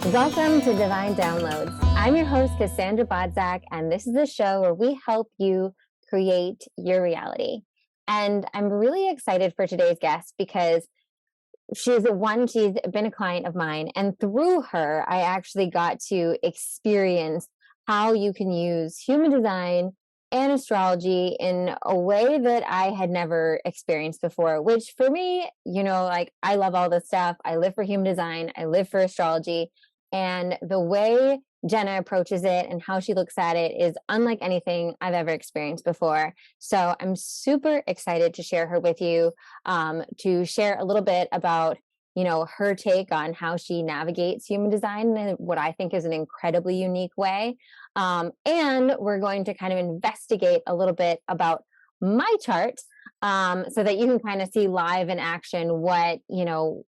Welcome to Divine Downloads. I'm your host, Cassandra One, and this is the show where we help you create your reality. And I'm really excited for today's guest because she's been a client of mine, and through her, I actually got to experience how you can use human design and astrology in a way that I had never experienced before, which for me, like I love all this stuff. I live for human design, I live for astrology, and the way Jenna approaches it and how she looks at it is unlike anything I've ever experienced before. So I'm super excited to share her with you, to share a little bit about her take on how she navigates human design in what I think is an incredibly unique way. And we're going to kind of investigate a little bit about my chart, so that you can kind of see live in action what,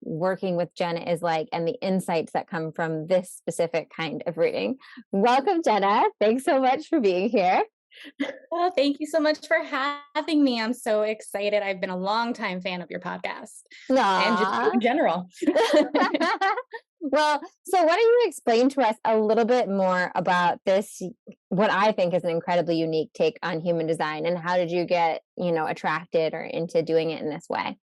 working with Jenna is like and the insights that come from this specific kind of reading. Welcome, Jenna. Thanks so much for being here. Well, thank you so much for having me. I'm so excited. I've been a longtime fan of your podcast and just you Aww. in general. Well, so why don't you explain to us a little bit more about this, what I think is an incredibly unique take on human design, and how did you get, attracted or into doing it in this way?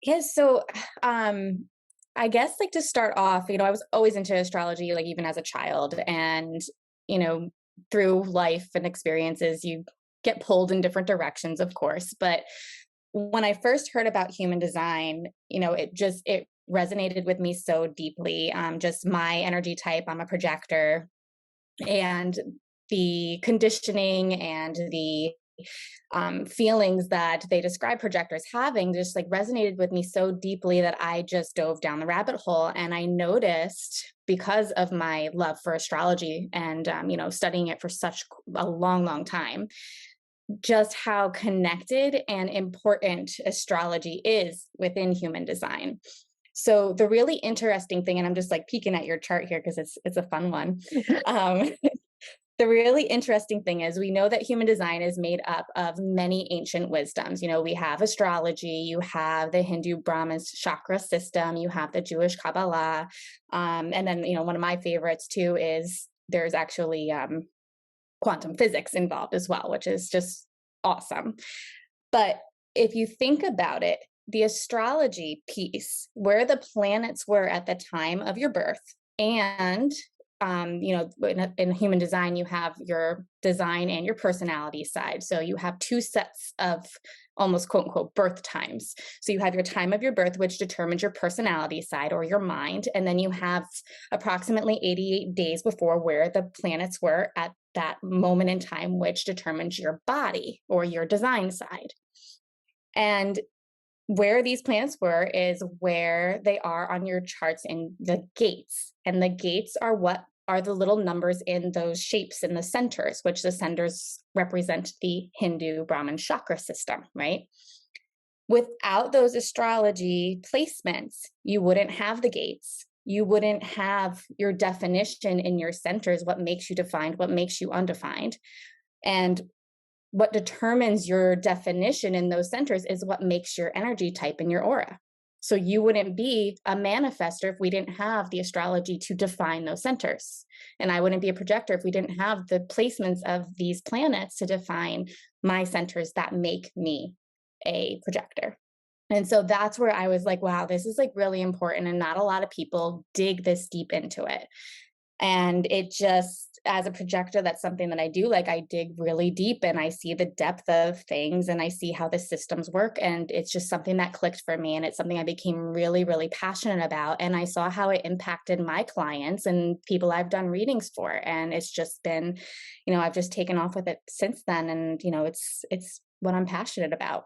Yes. So, I guess like to start off, I was always into astrology, like even as a child, and, you know, through life and experiences, you get pulled in different directions, of course. But when I first heard about human design, it resonated with me so deeply. Just my energy type, I'm a projector, and the conditioning and the feelings that they describe projectors having just like resonated with me so deeply that I just dove down the rabbit hole. And I noticed, because of my love for astrology and studying it for such a long, long time, just how connected and important astrology is within human design. So the really interesting thing, and I'm just like peeking at your chart here because it's a fun one. Um, the really interesting thing is we know that human design is made up of many ancient wisdoms. We have astrology, you have the Hindu Brahmin chakra system, you have the Jewish Kabbalah, and then one of my favorites too is there's actually quantum physics involved as well, which is just awesome. But if you think about it, the astrology piece, where the planets were at the time of your birth, and in human design, you have your design and your personality side. So you have two sets of almost quote unquote birth times. So you have your time of your birth, which determines your personality side or your mind. And then you have approximately 88 days before where the planets were at that moment in time, which determines your body or your design side. And where these planets were is where they are on your charts in the gates. And the gates are what are the little numbers in those shapes in the centers, which the centers represent the Hindu Brahmin chakra system, right? Without those astrology placements, you wouldn't have the gates. You wouldn't have your definition in your centers, what makes you defined, what makes you undefined. And what determines your definition in those centers is what makes your energy type in your aura. So you wouldn't be a manifester if we didn't have the astrology to define those centers. And I wouldn't be a projector if we didn't have the placements of these planets to define my centers that make me a projector. And so that's where I was like, wow, this is like really important. And not a lot of people dig this deep into it. And it just, as a projector, that's something that I do. Like I dig really deep and I see the depth of things and I see how the systems work. And it's just something that clicked for me. And it's something I became really, really passionate about. And I saw how it impacted my clients and people I've done readings for. And it's just been, I've just taken off with it since then. And, it's what I'm passionate about.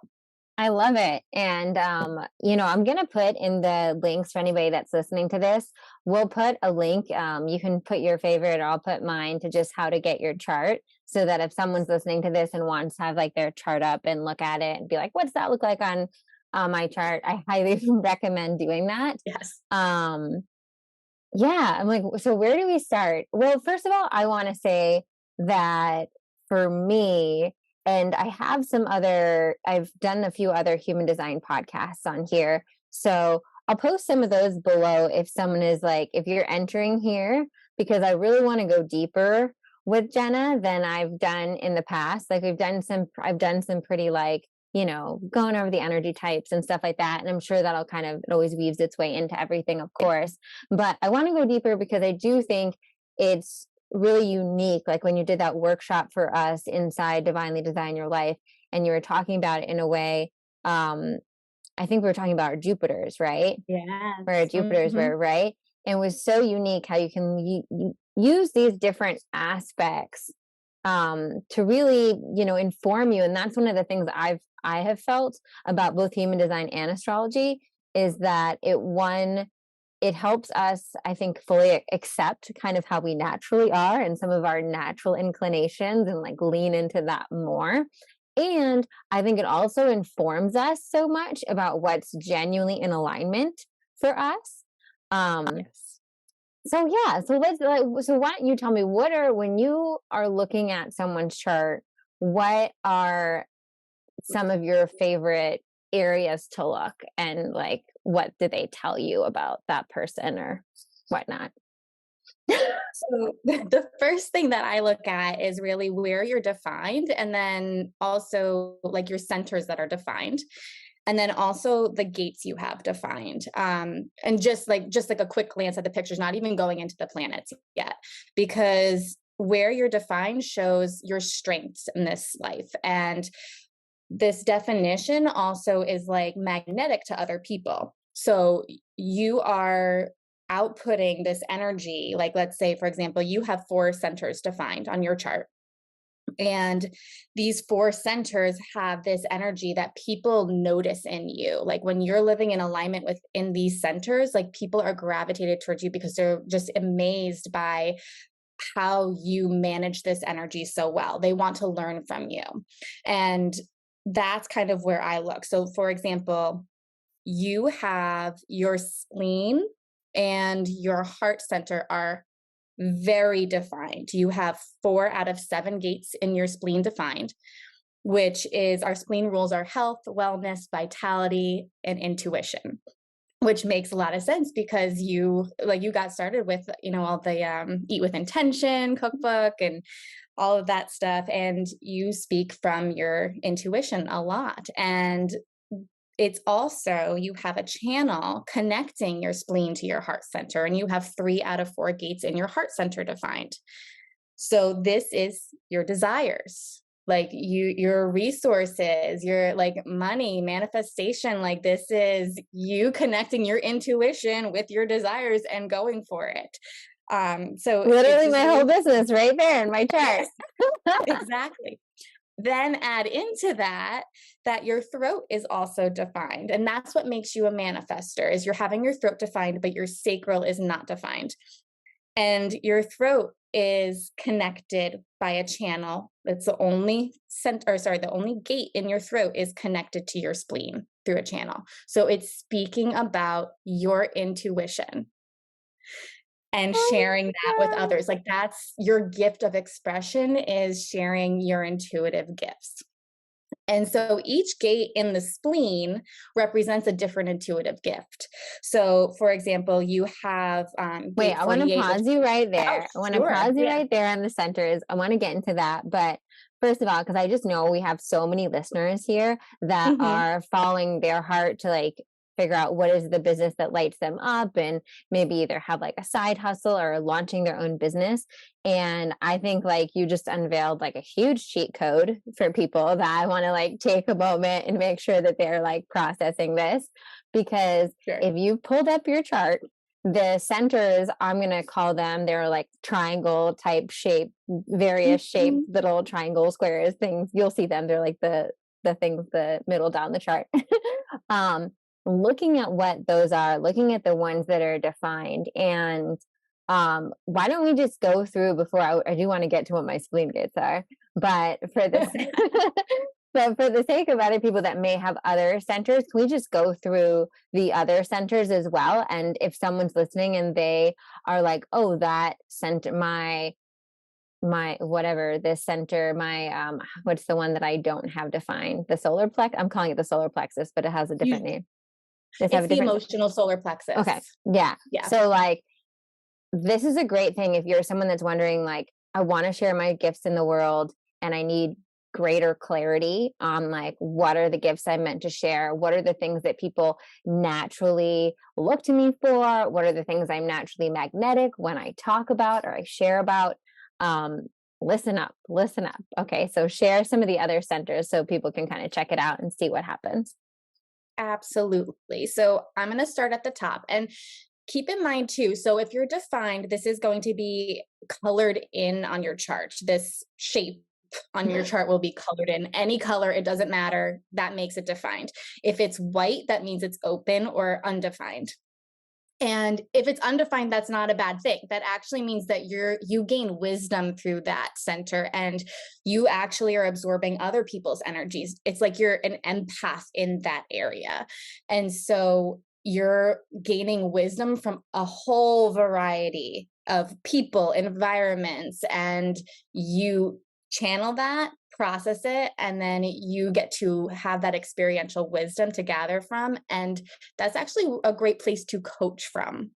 I love it. And, I'm going to put in the links for anybody that's listening to this. We'll put a link. You can put your favorite, or I'll put mine, to just how to get your chart, so that if someone's listening to this and wants to have like their chart up and look at it and be like, what's that look like on my chart? I highly recommend doing that. Yes. Yeah. I'm like, so where do we start? Well, first of all, I want to say that for me, and I've done a few other human design podcasts on here. So I'll post some of those below if someone is like, if you're entering here, because I really want to go deeper with Jenna than I've done in the past. Like I've done some pretty like, going over the energy types and stuff like that. And I'm sure that'll it always weaves its way into everything, of course. But I want to go deeper because I do think it's really unique. Like when you did that workshop for us inside Divinely Design Your Life, and you were talking about it in a way, I think we were talking about our Jupiters, right? Yes. Where our Jupiters were, right? And it was so unique how you can use these different aspects to really, inform you. And that's one of the things I have felt about both human design and astrology, is that it helps us, I think, fully accept kind of how we naturally are and some of our natural inclinations, and like lean into that more. And I think it also informs us so much about what's genuinely in alignment for us. Yes. So yeah, so why don't you tell me, when you are looking at someone's chart, what are some of your favorite areas to look, and like what do they tell you about that person or whatnot? So the first thing that I look at is really where you're defined, and then also like your centers that are defined, and then also the gates you have defined. And just like a quick glance at the pictures, not even going into the planets yet, because where you're defined shows your strengths in this life. And this definition also is like magnetic to other people. So you are outputting this energy. Like, let's say, for example, you have 4 centers defined on your chart. And these 4 centers have this energy that people notice in you. Like when you're living in alignment within these centers, like people are gravitated towards you because they're just amazed by how you manage this energy so well. They want to learn from you. And that's kind of where I look. So, for example, you have your spleen and your heart center are very defined. You have 4 out of 7 gates in your spleen defined, which is our spleen rules our health, wellness, vitality, and intuition, which makes a lot of sense because you got started with, all the Eat with Intention cookbook and all of that stuff. And you speak from your intuition a lot. And it's also, you have a channel connecting your spleen to your heart center, and you have 3 out of 4 gates in your heart center defined. So this is your desires, like your resources, your like money, manifestation. Like this is you connecting your intuition with your desires and going for it. So Literally my whole business right there in my chart. Exactly. Then add into that your throat is also defined. And that's what makes you a manifester, is you're having your throat defined, but your sacral is not defined. And your throat is connected by a channel. It's the only the only gate in your throat is connected to your spleen through a channel. So it's speaking about your intuition and sharing that with others. Like that's your gift of expression, is sharing your intuitive gifts. And so each gate in the spleen represents a different intuitive gift. So, for example, you have Wait, gate I want to 48. pause you right there. Oh, I want to sure. pause you Yeah. right there on the centers. I want to get into that. But first of all, because I just know we have so many listeners here that Mm-hmm. are following their heart to like figure out what is the business that lights them up, and maybe either have like a side hustle or launching their own business. And I think like you just unveiled like a huge cheat code for people that I want to like take a moment and make sure that they're like processing this. Because Sure. if you pulled up your chart, the centers, I'm going to call them, they're like triangle type shape, various shaped little triangle squares things. You'll see them. They're like the things, the middle down the chart. Looking at what those are, looking at the ones that are defined. And why don't we just go through before I do want to get to what my spleen gates are, but for this but for the sake of other people that may have other centers, can we just go through the other centers as well? And if someone's listening and they are like, oh, that center, my whatever, this center, my what's the one that I don't have defined? The solar plex. I'm calling it the solar plexus, but it has a different name. Does it have It's a the different? emotional solar plexus. Okay. Yeah. Yeah. So like, this is a great thing if you're someone that's wondering, like, I want to share my gifts in the world and I need greater clarity on like what are the gifts I'm meant to share, what are the things that people naturally look to me for, what are the things I'm naturally magnetic when I talk about or I share about. um Listen up, listen up. Okay, so share some of the other centers so people can kind of check it out and see what happens. Absolutely. So I'm going to start at the top, and keep in mind too, so if you're defined, this is going to be colored in on your chart. This shape on your chart will be colored in any color. It doesn't matter. That makes it defined. If it's white, that means it's open or undefined. And if it's undefined, that's not a bad thing. That actually means that you gain wisdom through that center, and you actually are absorbing other people's energies. It's like you're an empath in that area. And so you're gaining wisdom from a whole variety of people, environments, and you channel that, process it, and then you get to have that experiential wisdom to gather from. And that's actually a great place to coach from.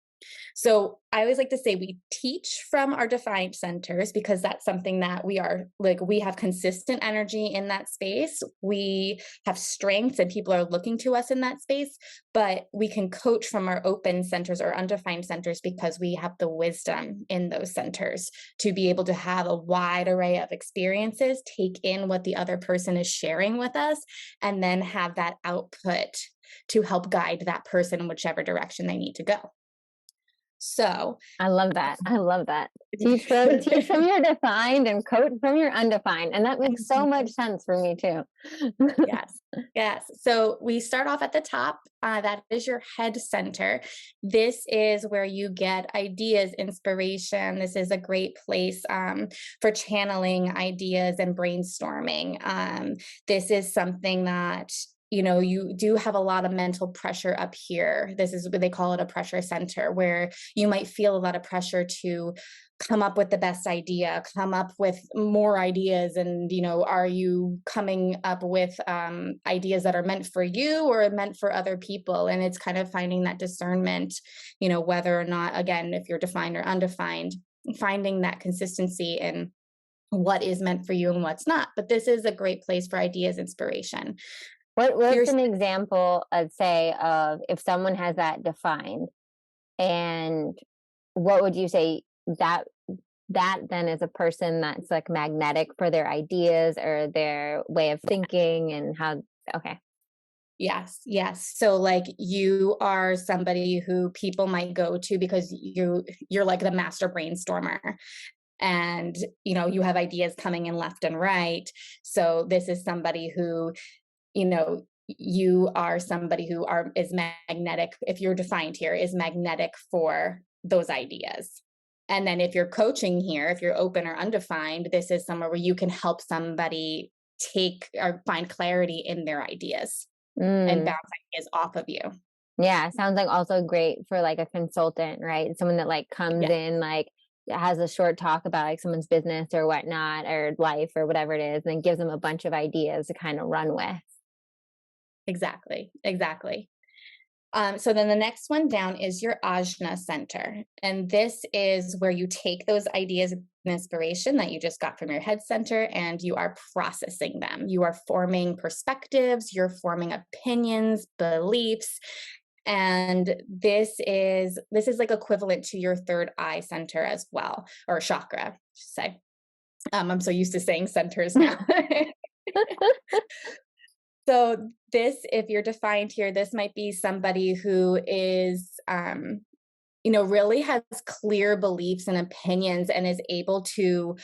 So I always like to say we teach from our defined centers, because that's something that we are like, we have consistent energy in that space. We have strengths and people are looking to us in that space, but we can coach from our open centers or undefined centers because we have the wisdom in those centers to be able to have a wide array of experiences, take in what the other person is sharing with us, and then have that output to help guide that person in whichever direction they need to go. So I love that. I love that. Teach from your defined and coach from your undefined. And that makes so much sense for me too. yes, yes. So we start off at the top. That is your head center. This is where you get ideas, inspiration. This is a great place for channeling ideas and brainstorming. This is something that you do have a lot of mental pressure up here. This is what they call it, a pressure center, where you might feel a lot of pressure to come up with the best idea, come up with more ideas. And, are you coming up with ideas that are meant for you or meant for other people? And it's kind of finding that discernment, whether or not, again, if you're defined or undefined, finding that consistency in what is meant for you and what's not. But this is a great place for ideas, inspiration. What's an example, I'd say, of if someone has that defined, and what would you say that then is a person that's like magnetic for their ideas or their way of thinking and how? Okay. Yes, yes. So like you are somebody who people might go to because you're like the master brainstormer, and you have ideas coming in left and right. So this is somebody who you are somebody who is magnetic. If you're defined here, is magnetic for those ideas. And then if you're coaching here, if you're open or undefined, this is somewhere where you can help somebody take or find clarity in their ideas and bounce ideas off of you. Yeah, sounds like also great for like a consultant, right? Someone that like comes Yeah, in, like has a short talk about like someone's business or whatnot or life or whatever it is, and then gives them a bunch of ideas to kind of run with. exactly. Exactly. So then the next one down is your ajna center. And this is where you take those ideas and inspiration that you just got from your head center and you are processing them. You are forming perspectives, you're forming opinions, beliefs. And this is like equivalent to your third eye center as well, or chakra, I should say. I'm so used to saying centers now. So this, if you're defined here, this might be somebody who is, really has clear beliefs and opinions and is able to,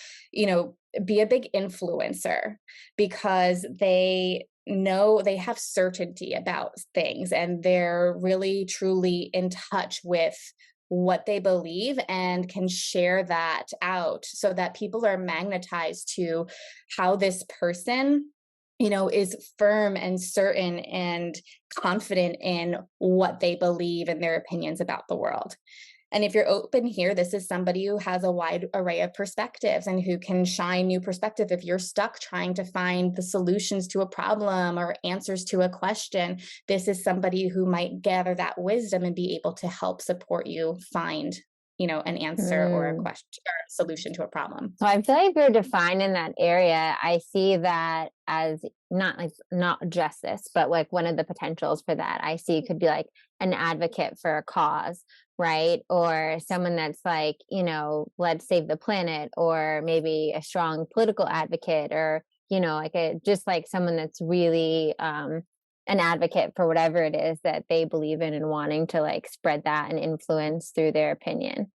be a big influencer because they know they have certainty about things and they're really truly in touch with what they believe and can share that out so that people are magnetized to how this person is firm and certain and confident in what they believe and their opinions about the world. And if you're open here, this is somebody who has a wide array of perspectives and who can shine new perspective. If you're stuck trying to find the solutions to a problem or answers to a question, this is somebody who might gather that wisdom and be able to help support you find, an answer or a Mm. question or a solution to a problem. So I feel like if you're defined in that area, I see that as not justice, but like one of the potentials for that I see could be like an advocate for a cause, right? Or someone that's like, let's save the planet, or maybe a strong political advocate, or, like just like someone that's really an advocate for whatever it is that they believe in and wanting to like spread that and influence through their opinion.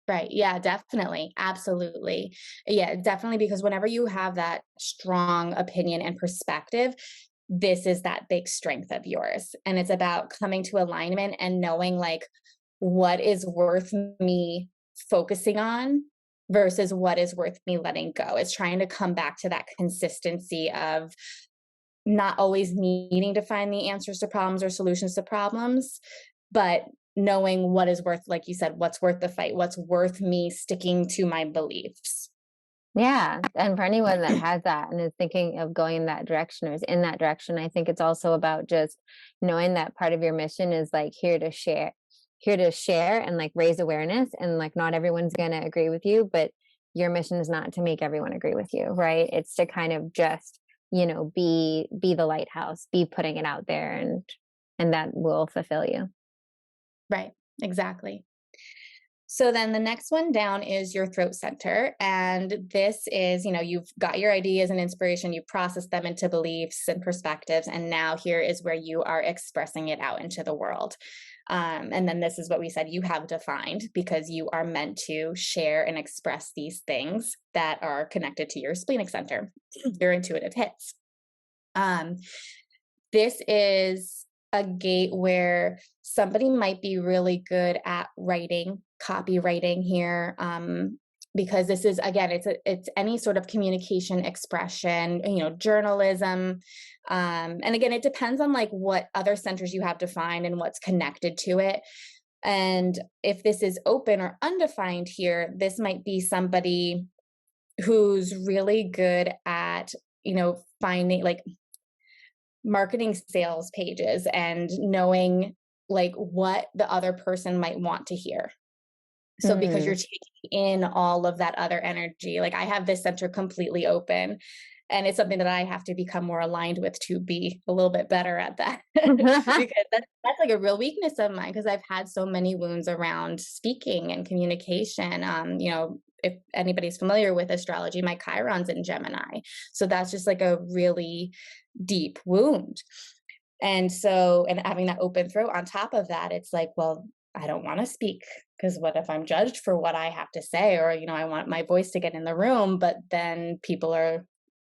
Right. Yeah, definitely. Absolutely. Yeah, definitely. Because whenever you have that strong opinion and perspective, this is that big strength of yours. And it's about coming to alignment and knowing like what is worth me focusing on versus what is worth me letting go. It's trying to come back to that consistency of not always needing to find the answers to problems or solutions to problems, but knowing what is worth, like you said, what's worth the fight, what's worth me sticking to my beliefs. Yeah, and for anyone that has that and is thinking of going in that direction or is in that direction, I think it's also about just knowing that part of your mission is like here to share and like raise awareness, and like not everyone's going to agree with you, but your mission is not to make everyone agree with you, right? It's to kind of just, be the lighthouse, be putting it out there, and that will fulfill you. Right. Exactly. So then the next one down is your throat center. And this is, you've got your ideas and inspiration, you process them into beliefs and perspectives. And now here is where you are expressing it out into the world. And then this is what we said you have defined, because you are meant to share and express these things that are connected to your splenic center, your intuitive hits. This is a gate where somebody might be really good at writing, copywriting here, because this is, again, it's any sort of communication expression, journalism, and again, it depends on like what other centers you have defined and what's connected to it. And if this is open or undefined here, this might be somebody who's really good at, finding like marketing sales pages and knowing like what the other person might want to hear. So because you're Mm. taking in all of that other energy, like I have this center completely open, and it's something that I have to become more aligned with to be a little bit better at that. Because that's like a real weakness of mine, because I've had so many wounds around speaking and communication. If anybody's familiar with astrology, my Chiron's in Gemini. So that's just like a really deep wound. And so, and having that open throat on top of that, it's like, well, I don't want to speak, because what if I'm judged for what I have to say? Or, I want my voice to get in the room, but then people are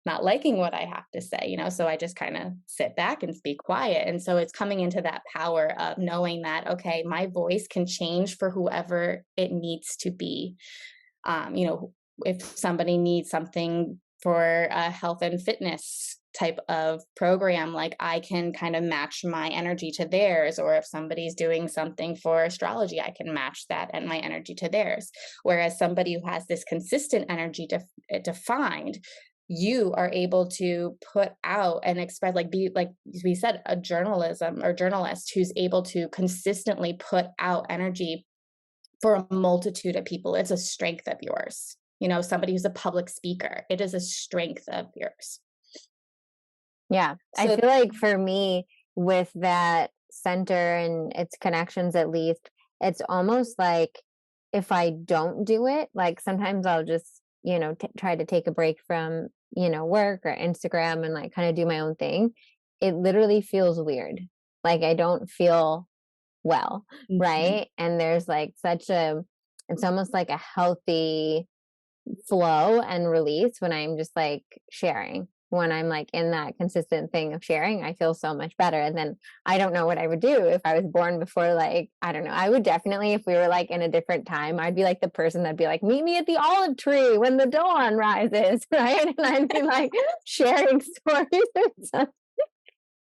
not liking what I have to say, so I just kind of sit back and speak quiet. And so it's coming into that power of knowing that, okay, my voice can change for whoever it needs to be. If somebody needs something for a health and fitness type of program, like I can kind of match my energy to theirs. Or if somebody's doing something for astrology, I can match that and my energy to theirs. Whereas somebody who has this consistent energy defined, you are able to put out and express, like be like we said, a journalism or journalist who's able to consistently put out energy for a multitude of people. It's a strength of yours. Somebody who's a public speaker, it is a strength of yours. Yeah, I So feel like for me, with that center and its connections, at least, it's almost like if I don't do it, like sometimes I'll just, try to take a break from, work or Instagram and like kind of do my own thing. It literally feels weird. Like I don't feel well, mhm. right? And there's like it's almost like a healthy flow and release when I'm just like sharing. When I'm like in that consistent thing of sharing, I feel so much better. And then I don't know what I would do if I was born before, like, I don't know. I would definitely, if we were like in a different time, I'd be like the person that'd be like, meet me at the olive tree when the dawn rises, right? And I'd be like sharing stories or something.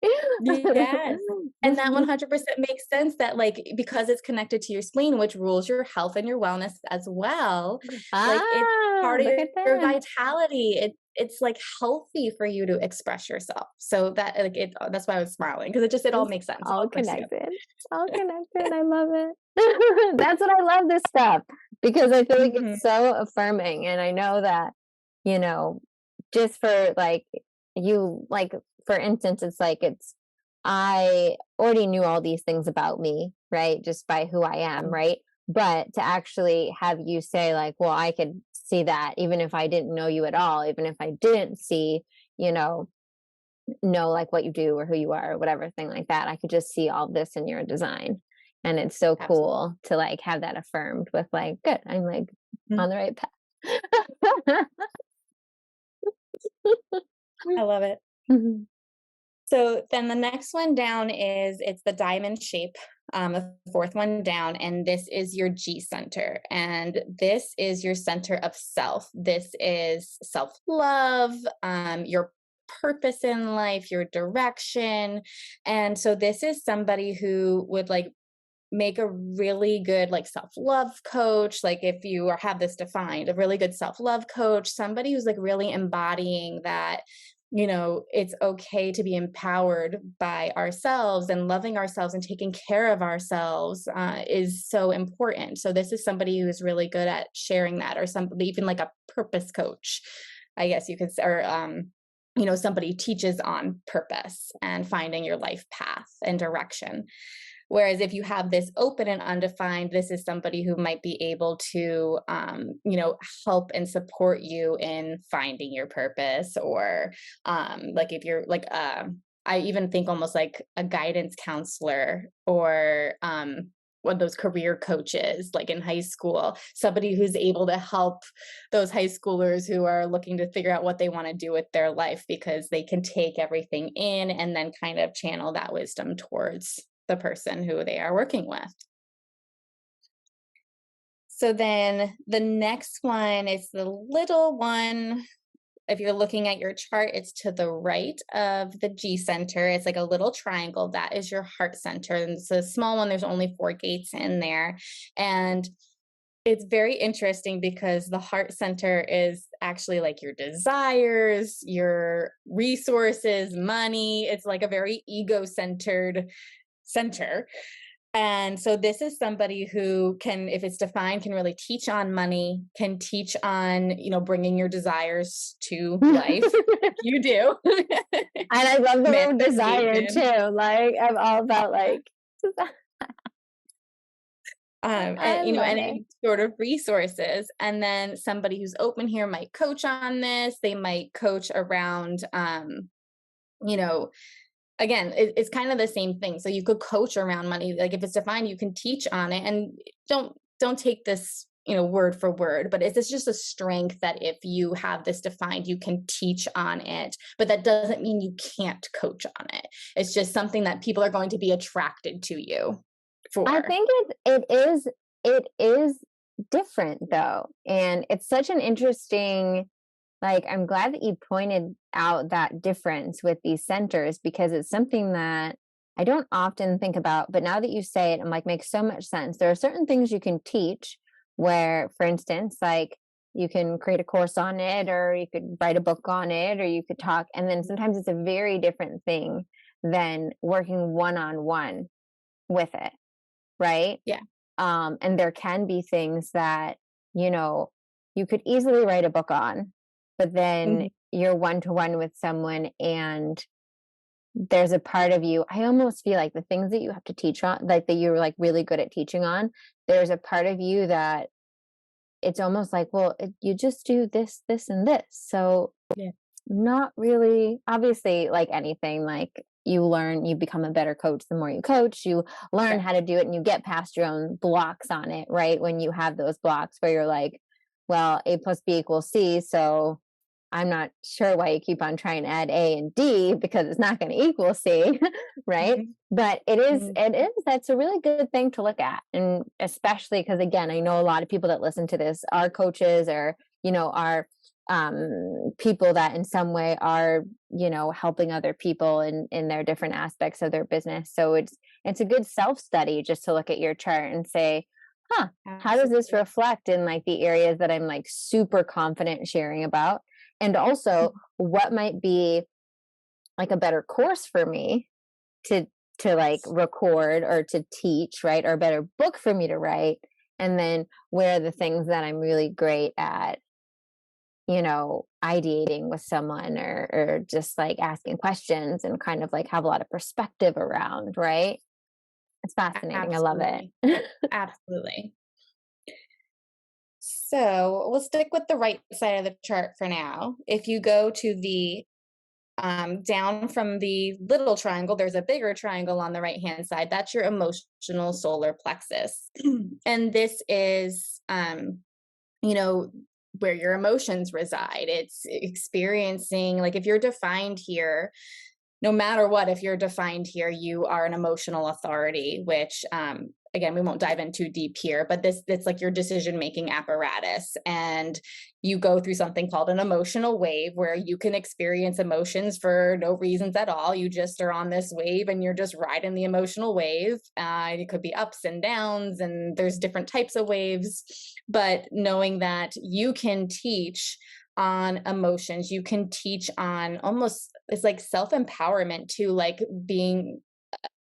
Yes. And that 100% makes sense that, like, because it's connected to your spleen, which rules your health and your wellness as well, like, it's part of Look at your that. vitality. It's, like, healthy for you to express yourself. So that, like, that's why I was smiling, 'cause it all It's makes sense. It all all clicks together. connected. It's all connected. I love it. That's what I love this stuff because I feel like Mhm. it's so affirming. And I know that, you know, just for like you, like, for instance, it's like I already knew all these things about me, right? Just by who I am, Mm. right? But to actually have you say, like, well, I could see that even if I didn't know you at all, even if I didn't see, you know like what you do or who you are or whatever thing like that, I could just see all this in your design. And it's so Absolutely. cool to like have that affirmed with like, good, I'm like Mm. on the right path. I love it. Mhm. So then the next one down it's the diamond shape, the fourth one down, and this is your G center. And this is your center of self. This is self-love, your purpose in life, your direction. And so this is somebody who would like make a really good like self-love coach. Like if have this defined, a really good self-love coach, somebody who's like really embodying that, it's okay to be empowered by ourselves, and loving ourselves and taking care of ourselves is so important. So this is somebody who's really good at sharing that, or somebody even like a purpose coach, I guess you could say, or somebody teaches on purpose and finding your life path and direction. Whereas if you have this open and undefined, this is somebody who might be able to, help and support you in finding your purpose, or like if you're like, I even think almost like a guidance counselor, or one of those career coaches, like in high school, somebody who's able to help those high schoolers who are looking to figure out what they want to do with their life, because they can take everything in and then kind of channel that wisdom towards the person who they are working with. So then the next one is the little one. If you're looking at your chart, it's to the right of the G center. It's like a little triangle. That is your heart center. And it's a small one. There's only 4 gates in there. And it's very interesting because the heart center is actually like your desires, your resources, money. It's like a very ego-centered center. And so this is somebody who can, if it's defined, can really teach on money, can teach on, bringing your desires to life. You do. And I love the word desire Manifestation. too. Like I'm all about like I And love it. any sort of resources. And then somebody who's open here might coach on this. They might coach around, you know, again, it's kind of the same thing. So you could coach around money. Like if it's defined, you can teach on it. And don't take this, word for word, but it's just a strength that if you have this defined, you can teach on it. But that doesn't mean you can't coach on it. It's just something that people are going to be attracted to you I for. think it is different though. And it's such an interesting, like, I'm glad that you pointed out that difference with these centers because it's something that I don't often think about. But now that you say it, I'm like, makes so much sense. There are certain things you can teach where, for instance, like you can create a course on it, or you could write a book on it, or you could talk. And then sometimes it's a very different thing than working one on one with it, right? Yeah. And there can be things that, you know, you could easily write a book on, but then Mhm. you're one to one with someone and there's a part of you, I almost feel like the things that you have to teach on, like that you're like really good at teaching on, there's a part of you that it's almost like, well, you just do this, this, and this. So Yeah. not really, obviously, like anything, like you learn, you become a better coach the more you coach, you learn Sure. how to do it and you get past your own blocks on it, right? When you have those blocks where you're like, well, A plus B equals C. So I'm not sure why you keep on trying to add A and D because it's not going to equal C, right? Mhm. But Mhm. that's a really good thing to look at. And especially because, again, I know a lot of people that listen to this are coaches or, are people that in some way are, helping other people in their different aspects of their business. So it's a good self-study just to look at your chart and say, huh, how does this Absolutely. reflect in like the areas that I'm like super confident sharing about? And also what might be like a better course for me to like Yes. record or to teach, right? Or a better book for me to write. And then where are the things that I'm really great at, ideating with someone or just like asking questions and kind of like have a lot of perspective around, right? It's fascinating. I love Absolutely. it. Absolutely. So we'll stick with the right side of the chart for now. If you go to the down from the little triangle, there's a bigger triangle on the right hand side. That's your emotional solar plexus. And this is, you know, where your emotions reside. It's experiencing, like, if you're defined here, no matter what, if you're defined here, you are an emotional authority, which, again, we won't dive in too deep here, but it's like your decision making apparatus. And you go through something called an emotional wave where you can experience emotions for no reasons at all. You just are on this wave and you're just riding the emotional wave. It could be ups and downs, and there's different types of waves. But knowing that you can teach on emotions, you can teach on, almost, it's like self-empowerment too, like being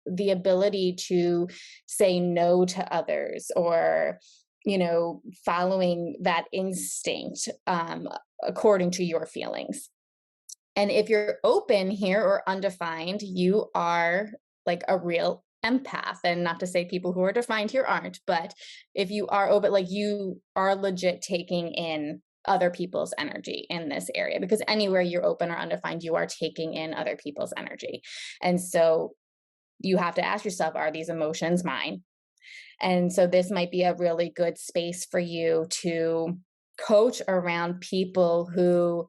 the ability to say no to others, or following that instinct, according to your feelings. And if you're open here or undefined, you are like a real empath. And not to say people who are defined here aren't, but if you are open, like, you are legit taking in other people's energy in this area, because anywhere you're open or undefined, you are taking in other people's energy. And so you have to ask yourself, are these emotions mine? And so this might be a really good space for you to coach around people who,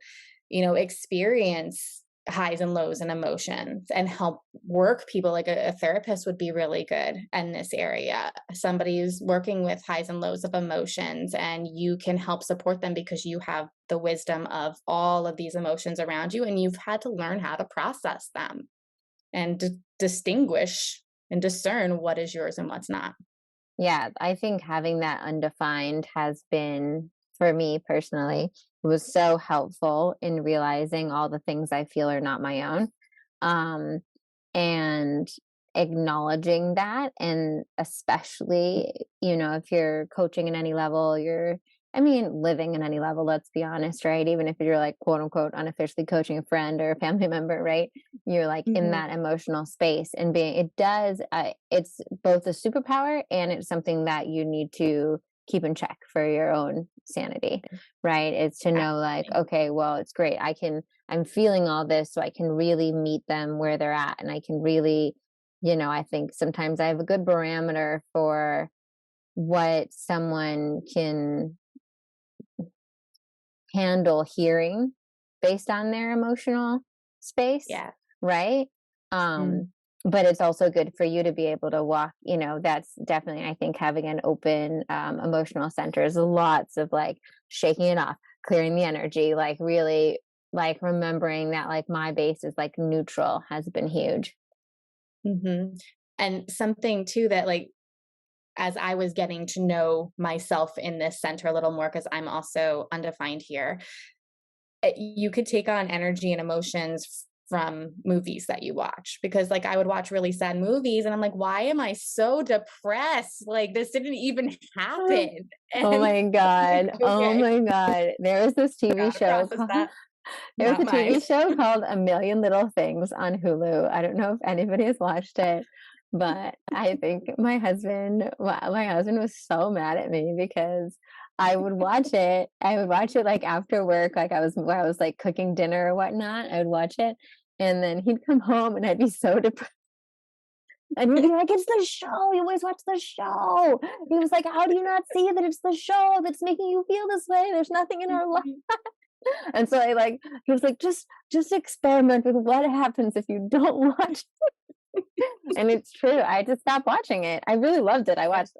experience highs and lows and emotions, and help work people. Like a therapist would be really good in this area. Somebody who's working with highs and lows of emotions, and you can help support them because you have the wisdom of all of these emotions around you, and you've had to learn how to process them and distinguish and discern what is yours and what's not. Yeah, I think having that undefined has been, for me personally, was so helpful in realizing all the things I feel are not my own. Um, and acknowledging that. And especially, if you're coaching in any level, living in any level, let's be honest, right? Even if you're like, quote unquote, unofficially coaching a friend or a family member, right? You're like in Mhm. that emotional space, and it's both a superpower and it's something that you need to keep in check for your own sanity, right? It's to know like, Absolutely. okay, well, it's great. I'm feeling all this, so I can really meet them where they're at. And I can really, I think sometimes I have a good barometer for what someone can handle hearing based on their emotional space, Yeah. right? Mm. Um, but it's also good for you to be able to walk, that's definitely, I think, having an open emotional center is lots of like shaking it off, clearing the energy, like really like remembering that like my base is like neutral has been huge. Mhm. And something too that, like, as I was getting to know myself in this center a little more, because I'm also undefined here, you could take on energy and emotions from movies that you watch. Because, like, I would watch really sad movies and I'm like, why am I so depressed? Like, this didn't even happen. Oh And my God. Oh okay, my God. There was this TV gotta show process called that. There was Not a mine. TV show called A Million Little Things on Hulu. I don't know if anybody has watched it, but I think my husband was so mad at me because I would watch it. I would watch it like after work, like I was like cooking dinner or whatnot. I would watch it, and then he'd come home and I'd be so depressed. And he'd be like, "It's the show. You always watch the show." He was like, "How do you not see that it's the show that's making you feel this way? There's nothing in our life." And so he was like, just experiment with what happens if you don't watch. And it's true. I had to stop watching it. I really loved it. I watched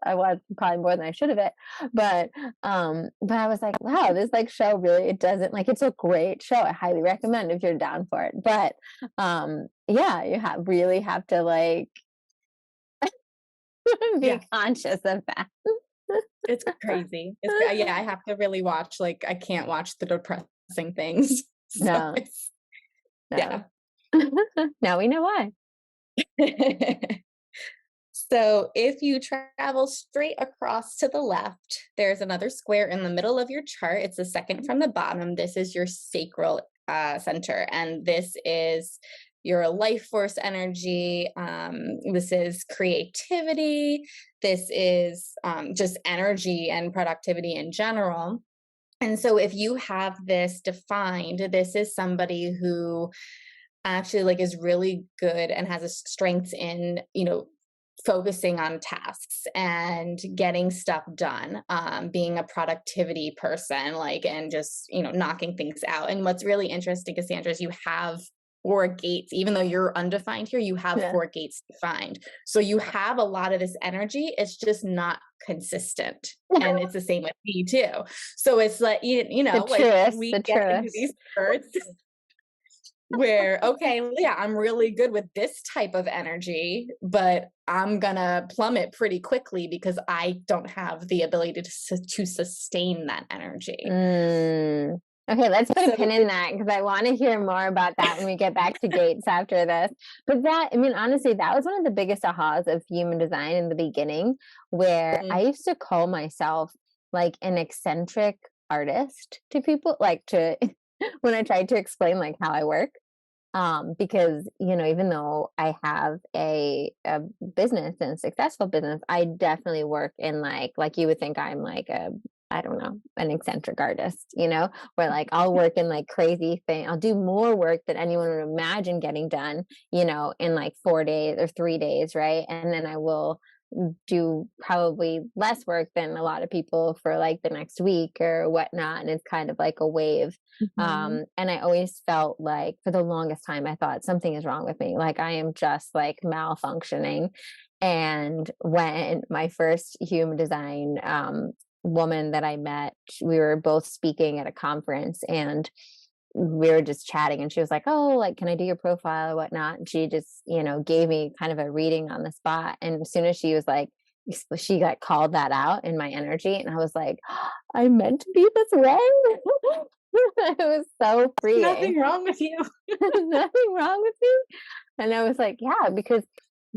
probably more than I should have it. But I was like, wow, this like show really, it doesn't like, it's a great show. I highly recommend if you're down for it. But yeah, you really have to like be Yeah, conscious of that. it's crazy. Yeah, I have to really watch, like, I can't watch the depressing things. So No, it's no. yeah. Now we know why. So if you travel straight across to the left, there's another square in the middle of your chart. It's the second from the bottom. This is your sacral center, and this is your life force energy. This is creativity. This is just energy and productivity in general. And so if you have this defined, this is somebody who actually like is really good and has a strength in, focusing on tasks and getting stuff done, being a productivity person, like, and just, knocking things out. And what's really interesting, Cassandra, is you have 4 gates. Even though you're undefined here, you have Yeah. 4 gates defined. So you have a lot of this energy. It's just not consistent. And it's the same with me too. So it's like, The like truest, we the get into truest. these spurts where, okay, yeah, I'm really good with this type of energy, but I'm gonna plummet pretty quickly because I don't have the ability to sustain that energy. Mm. Okay, let's put a So pin in that because I want to hear more about that when we get back to gates after this. But that, I mean, honestly, that was one of the biggest ahas of human design in the beginning, where mm, I used to call myself like an eccentric artist to people, like to when I tried to explain like how I work. Because even though I have a business and a successful business, I definitely work in like you would think I'm like a, I don't know, an eccentric artist, where like I'll work in like crazy thing. I'll do more work than anyone would imagine getting done, in like 4 days or 3 days, right? And then I will do probably less work than a lot of people for like the next week or whatnot. And it's kind of like a wave. mhm. And I always felt like for the longest time, I thought something is wrong with me. Like I am just like malfunctioning. And when my first human design woman that I met, we were both speaking at a conference and we were just chatting and she was like, oh, like, can I do your profile or whatnot? And she just, gave me kind of a reading on the spot. And as soon as she was like, she like called that out in my energy. And I was like, oh, I meant to be this way. It was so freeing. Nothing wrong with you. Nothing wrong with me. And I was like, yeah, because,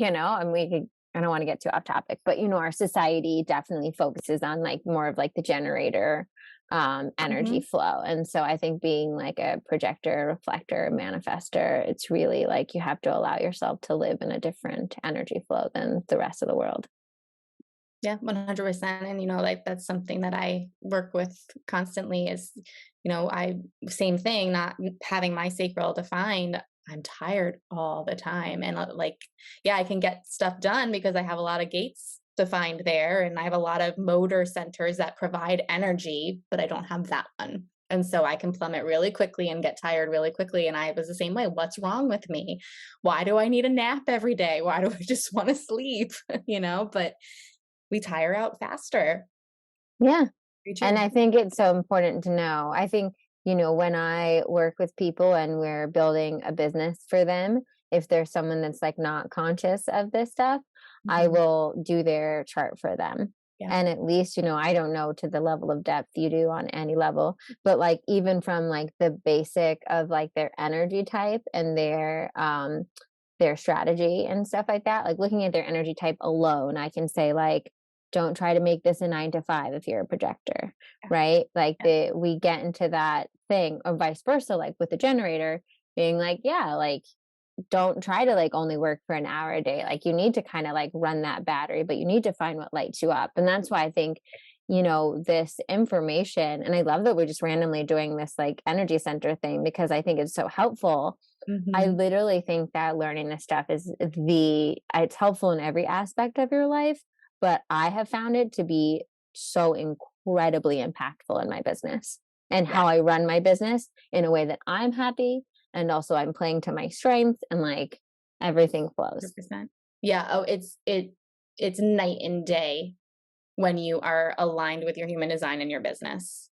and I don't want to get too off topic, but our society definitely focuses on like more of like the generator energy Mhm. flow. And so I think being like a projector, reflector, manifester, it's really like you have to allow yourself to live in a different energy flow than the rest of the world. Yeah, 100%. And, like that's something that I work with constantly is, I, same thing, not having my sacral defined. I'm tired all the time. And like, yeah, I can get stuff done because I have a lot of gates defined there and I have a lot of motor centers that provide energy, but I don't have that one. And so I can plummet really quickly and get tired really quickly. And I was the same way. What's wrong with me? Why do I need a nap every day? Why do I just want to sleep? But we tire out faster. Yeah. Very And true. I think it's so important to know. I think, when I work with people and we're building a business for them, if there's someone that's like not conscious of this stuff, I Mhm. will do their chart for them. Yeah. And at least, I don't know to the level of depth you do on any level, but like even from like the basic of like their energy type and their strategy and stuff like that, like looking at their energy type alone, I can say like, don't try to make this a 9 to 5 if you're a projector, Yeah. right? Like Yeah. we get into that thing or vice versa, like with the generator being like, yeah, like don't try to like only work for an hour a day. Like you need to kind of like run that battery, but you need to find what lights you up. And that's why I think, this information, and I love that we're just randomly doing this like energy center thing because I think it's so helpful. I Mhm. literally think that learning this stuff is it's helpful in every aspect of your life, but I have found it to be so incredibly impactful in my business and Yeah. how I run my business in a way that I'm happy and also I'm playing to my strengths and like everything flows. 100%. Yeah. Oh, it's night and day when you are aligned with your human design in your business,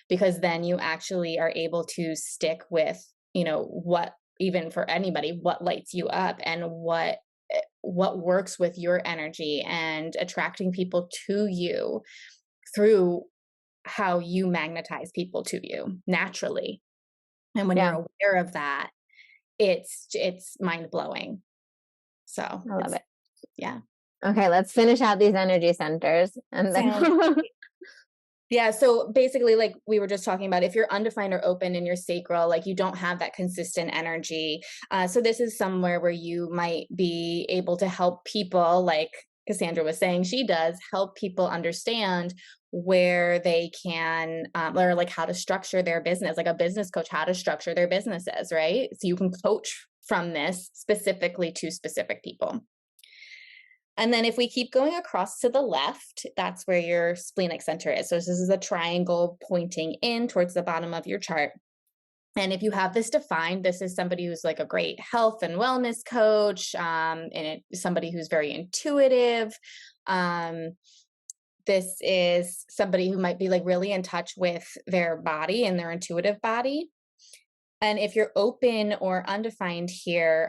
because then you actually are able to stick with, what, even for anybody, what lights you up and what works with your energy, and attracting people to you through how you magnetize people to you naturally. And when you're Yeah, aware of that, it's mind-blowing. So, I love it's it. yeah. Okay, let's finish out these energy centers and then Sounds Yeah, so basically, like we were just talking about, if you're undefined or open in your sacral, like you don't have that consistent energy. So this is somewhere where you might be able to help people, like Cassandra was saying, she does help people understand where they can, or like how to structure their business, like a business coach, how to structure their businesses, right? So you can coach from this specifically to specific people. And then if we keep going across to the left, that's where your splenic center is. So this is a triangle pointing in towards the bottom of your chart. And if you have this defined, this is somebody who's like a great health and wellness coach, and somebody who's very intuitive. Um, this is somebody who might be like really in touch with their body and their intuitive body. And if you're open or undefined here,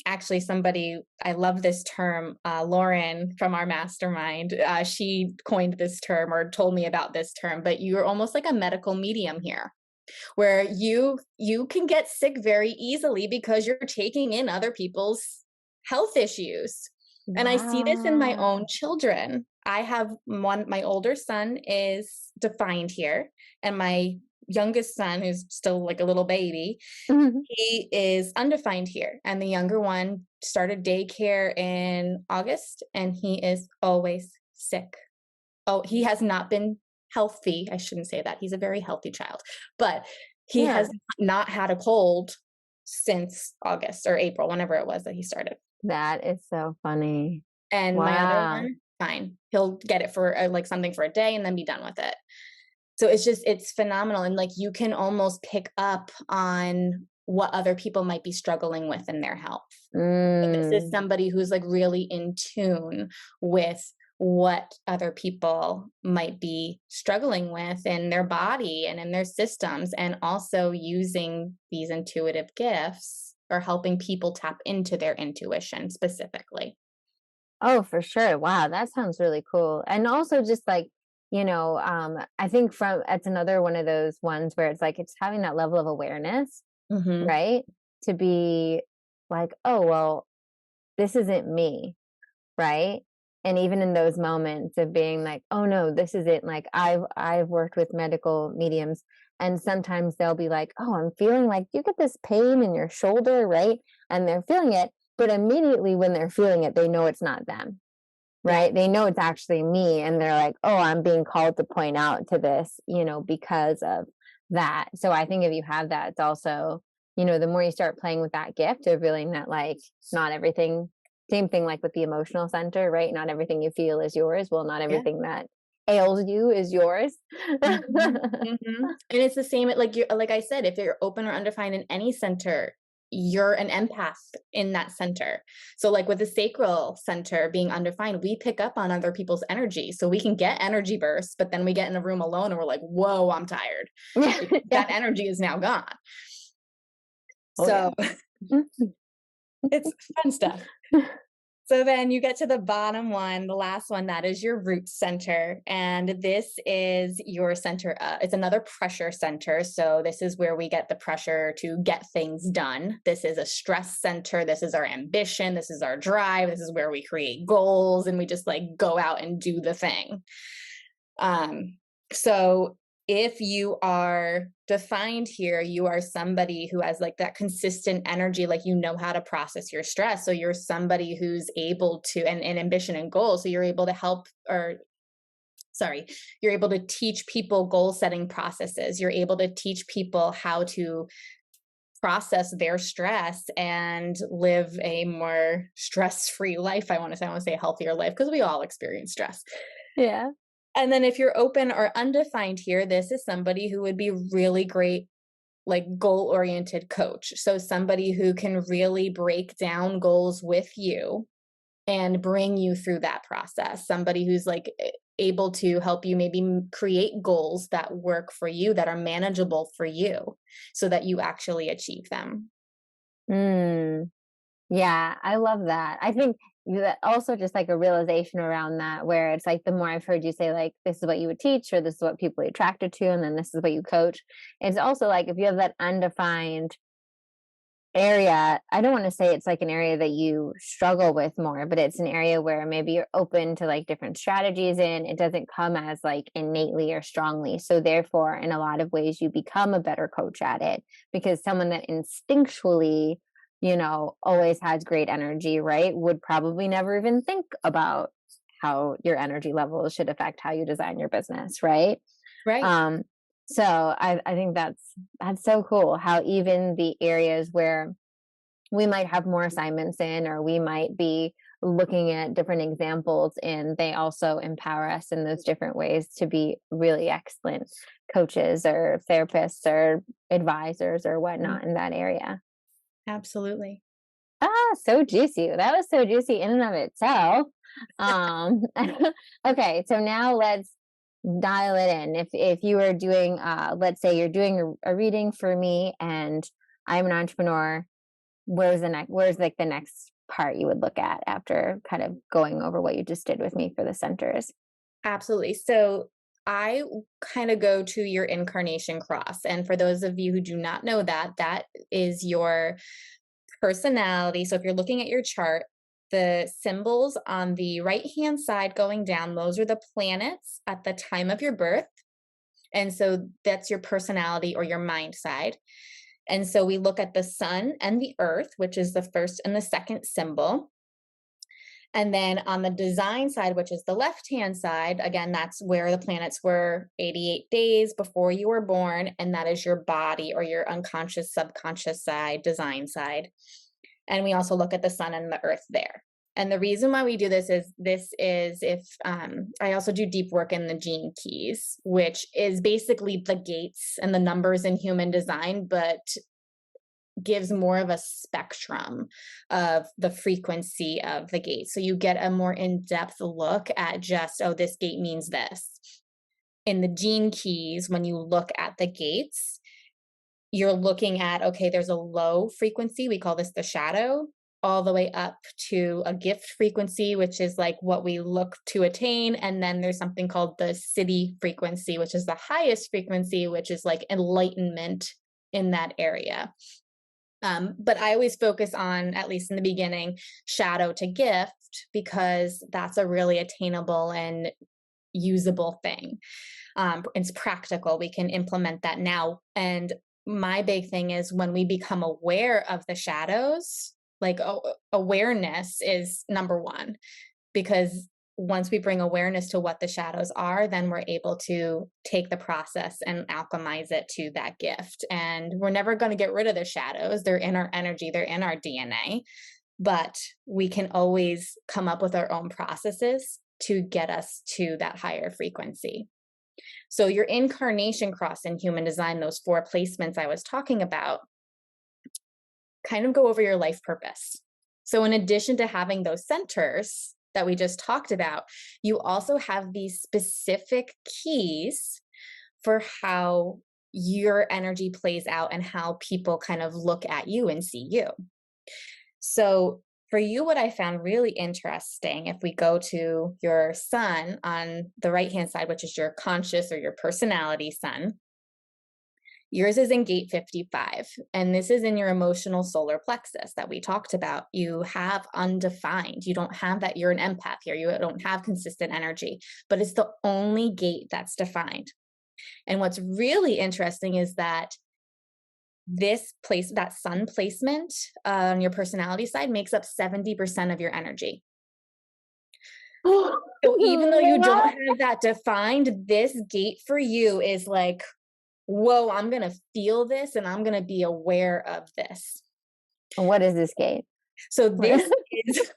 actually somebody, I love this term, Lauren from our mastermind, she coined this term or told me about this term, but you're almost like a medical medium here, where you can get sick very easily because you're taking in other people's health issues. And I see this in my own Wow. children. I have my older son is defined here, and my youngest son, who's still like a little baby, he is undefined here. And the younger one started daycare in August, and he is always sick. Oh, he has not been healthy. I shouldn't say that. He's a very healthy child, but he Yeah, has not had a cold since August or April, whenever it was that he started. that is so funny. And my other Wow. one, fine. He'll get it for like something for a day and then be done with it. So it's phenomenal. And like you can almost pick up on what other people might be struggling with in their health. So this is Mm. somebody who's like really in tune with what other people might be struggling with in their body and in their systems, and also using these intuitive gifts or helping people tap into their intuition specifically. Oh, for sure. Wow, that sounds really cool. And also just like, I think from it's another one of those ones where it's like it's having that level of awareness, Hmm. right? To be like, oh, well, this isn't me, right? And even in those moments of being like, oh no, this isn't like I've worked with medical mediums, and sometimes they'll be like, oh, I'm feeling like you get this pain in your shoulder, right? And they're feeling it, but immediately when they're feeling it, they know it's not them, Yeah. right? They know it's actually me, and they're like, oh, I'm being called to point out to this, because of that. So I think if you have that, it's also, the more you start playing with that gift of feeling that like not everything, same thing like with the emotional center, right? Not everything you feel is yours. Well, not Yeah. everything that ails you is yours. Mhm, mhm. And it's the same, like you, like I said, if you're open or undefined in any center, you're an empath in that center. So like with the sacral center being undefined, we pick up on other people's energy. So we can get energy bursts, but then we get in a room alone and we're like, whoa, I'm tired. Yeah. Because Yeah. that energy is now gone. Oh yeah. So it's fun stuff. So then you get to the bottom one, the last one, that is your root center. And this is your center. It's another pressure center. So this is where we get the pressure to get things done. This is a stress center. This is our ambition. This is our drive. This is where we create goals and we just like go out and do the thing. So if you are defined here, you are somebody who has like that consistent energy, like you know how to process your stress. So you're somebody who's able to, and ambition and goals. So you're able to help, or sorry, you're able to teach people goal setting processes. You're able to teach people how to process their stress and live a more stress-free life. I want to say a healthier life, because we all experience stress. Yeah. And then if you're open or undefined here, this is somebody who would be really great like goal-oriented coach. So somebody who can really break down goals with you and bring you through that process. Somebody who's like able to help you maybe create goals that work for you, that are manageable for you, so that you actually achieve them. Mm. Yeah, I love that. I think that also just like a realization around that, where it's like the more I've heard you say, like, this is what you would teach, or this is what people are attracted to, and then this is what you coach. It's also like if you have that undefined area, I don't want to say it's like an area that you struggle with more, but it's an area where maybe you're open to like different strategies in. It doesn't come as like innately or strongly. So therefore, in a lot of ways, you become a better coach at it, because someone that instinctually, always has great energy, right, would probably never even think about how your energy levels should affect how you design your business, right? Right. Um, so I think that's so cool how even the areas where we might have more assignments in, or we might be looking at different examples in, they also empower us in those different ways to be really excellent coaches or therapists or advisors or Mm, whatnot in that area. absolutely. So juicy. That was so juicy in and of itself. Um, okay, so now let's dial it in. If you are doing, let's say you're doing a reading for me, and I'm an entrepreneur, where's like the next part you would look at after kind of going over what you just did with me for the centers? Absolutely. So I kind of go to your incarnation cross. And for those of you who do not know that, that is your personality. So if you're looking at your chart, the symbols on the right hand side going down, those are the planets at the time of your birth. And so that's your personality or your mind side. And so we look at the sun and the earth, which is the first and the second symbol. And then on the design side, which is the left-hand side, again, that's where the planets were 88 days before you were born. And that is your body or your unconscious, subconscious side, design side. And we also look at the sun and the earth there. And the reason why we do this is if I also do deep work in the gene keys, which is basically the gates and the numbers in human design, but gives more of a spectrum of the frequency of the gate. So you get a more in-depth look at just, oh, this gate means this. In the gene keys, when you look at the gates, you're looking at, okay, there's a low frequency, we call this the shadow, all the way up to a gift frequency, which is like what we look to attain. And then there's something called the city frequency, which is the highest frequency, which is like enlightenment in that area. But I always focus on, at least in the beginning, shadow to gift, because that's a really attainable and usable thing. It's practical. We can implement that now. And my big thing is when we become aware of the shadows, like awareness is number one, because once we bring awareness to what the shadows are, then we're able to take the process and alchemize it to that gift. And we're never going to get rid of the shadows. They're in our energy, they're in our DNA, but we can always come up with our own processes to get us to that higher frequency. So your incarnation cross in human design, those 4 placements I was talking about, kind of go over your life purpose. So in addition to having those centers that we just talked about, you also have these specific keys for how your energy plays out and how people kind of look at you and see you. So for you, what I found really interesting, if we go to your sun on the right-hand side, which is your conscious or your personality sun, yours is in gate 55, and this is in your emotional solar plexus that we talked about. You have undefined, you don't have that, you're an empath here, you don't have consistent energy, but it's the only gate that's defined. And what's really interesting is that this place, that sun placement on your personality side makes up 70% of your energy. So even though you don't have that defined, this gate for you is like, whoa, I'm going to feel this and I'm going to be aware of this. What is this gate? So this is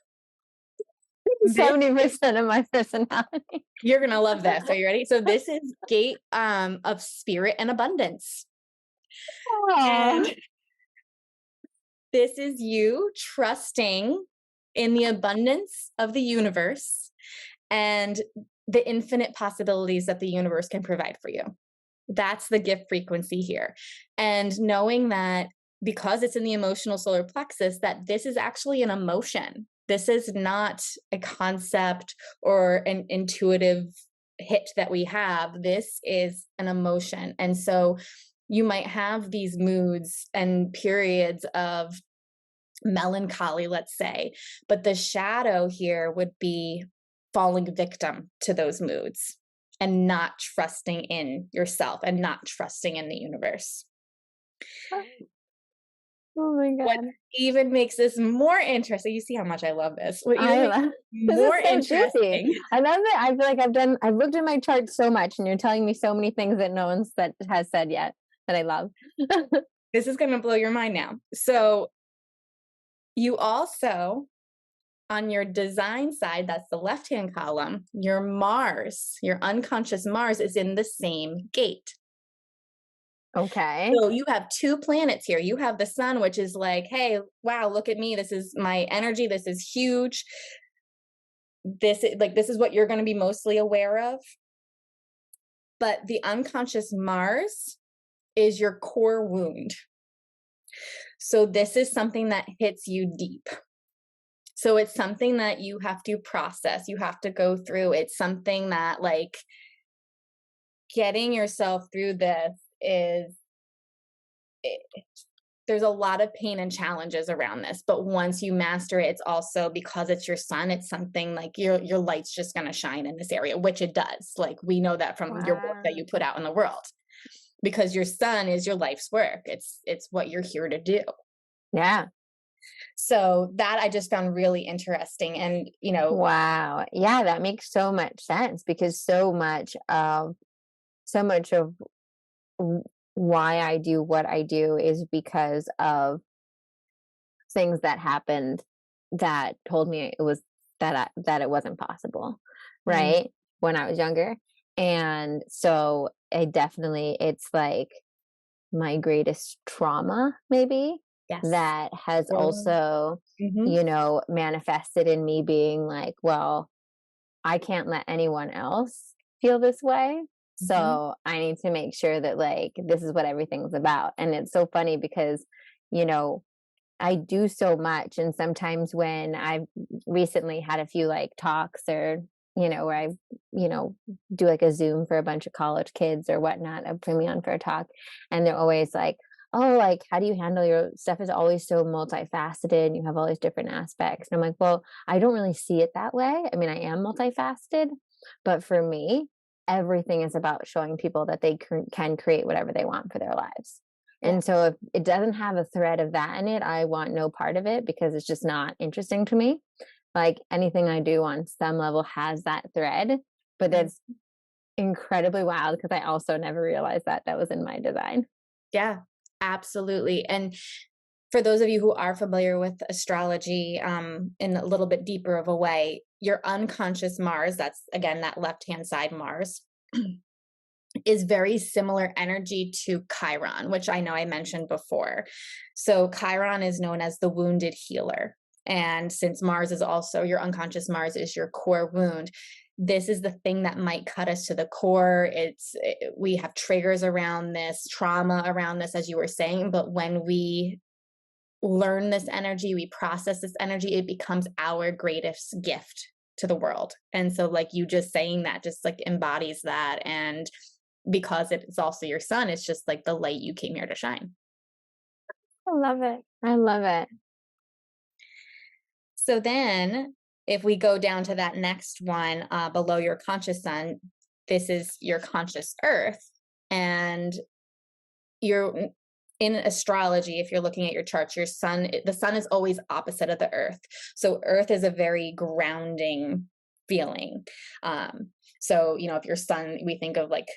70% of my personality. You're going to love this. Are you ready? So this is gate of spirit and abundance. Aw. And this is you trusting in the abundance of the universe and the infinite possibilities that the universe can provide for you. That's the gift frequency here. And knowing that because it's in the emotional solar plexus, that this is actually an emotion. This is not a concept or an intuitive hit that we have. This is an emotion. And so you might have these moods and periods of melancholy, let's say, but the shadow here would be falling victim to those moods and not trusting in yourself and not trusting in the universe. Oh my What God. even makes this more interesting, you see how much I love this. What even I makes love it this is more so juicy. interesting, I love it. I feel like I've looked at my chart so much and you're telling me so many things that no one's that has said yet that I love. this is going to blow your mind now. So, you also, on your design side, that's the left hand column, your Mars, your unconscious Mars is in the same gate. Okay. So you have two planets here. You have the sun, which is like, hey, wow, look at me. This is my energy. This is huge. This is what you're going to be mostly aware of. But the unconscious Mars is your core wound. So this is something that hits you deep. So it's something that you have to process. You have to go through. It's something that, like, getting yourself through this is there's a lot of pain and challenges around this, but once you master it, it's also because it's your sun, it's something like your light's just going to shine in this area, which it does. Like, we know that from your work that Wow. you put out in the world, because your sun is your life's work. It's what you're here to do. Yeah. So that I just found really interesting. And, Wow. Yeah, that makes so much sense because so much of w- why I do what I do is because of things that happened that told me it was that it wasn't possible, mm, right? When I was younger. And so it's like my greatest trauma maybe yes. that has Or, also, mhm, manifested in me being like, well, I can't let anyone else feel this way. mhm, So I need to make sure that like this is what everything's about. And it's so funny because, you know, I do so much. And sometimes when I've recently had a few like talks or, where I, you know, do like a Zoom for a bunch of college kids or whatnot, I bring me on for a talk. And they're always like, oh, like, how do you handle your stuff is always so multifaceted and you have all these different aspects. And I'm like, well, I don't really see it that way. I mean, I am multifaceted, but for me, everything is about showing people that they can create whatever they want for their lives. And yes, so if it doesn't have a thread of that in it, I want no part of it because it's just not interesting to me. Like anything I do on some level has that thread, but mm, that's incredibly wild because I also never realized that that was in my design. yeah, absolutely. And for those of you who are familiar with astrology, in a little bit deeper of a way, your unconscious Mars, that's again that left hand side Mars, is very similar energy to Chiron, which I know I mentioned before. So Chiron is known as the wounded healer. And since Mars is also your unconscious Mars is your core wound, this is the thing that might cut us to the core. We have triggers around this, trauma around this, as you were saying. But when we learn this energy, we process this energy, it becomes our greatest gift to the world. And so, like, you just saying that just like embodies that. And because it's also your sun, it's just like the light you came here to shine. I love it. I love it. So then if we go down to that next one, below your conscious sun, this is your conscious earth. And you're in astrology, if you're looking at your charts, the sun is always opposite of the earth. So earth is a very grounding feeling. Um, so, if your sun, we think of like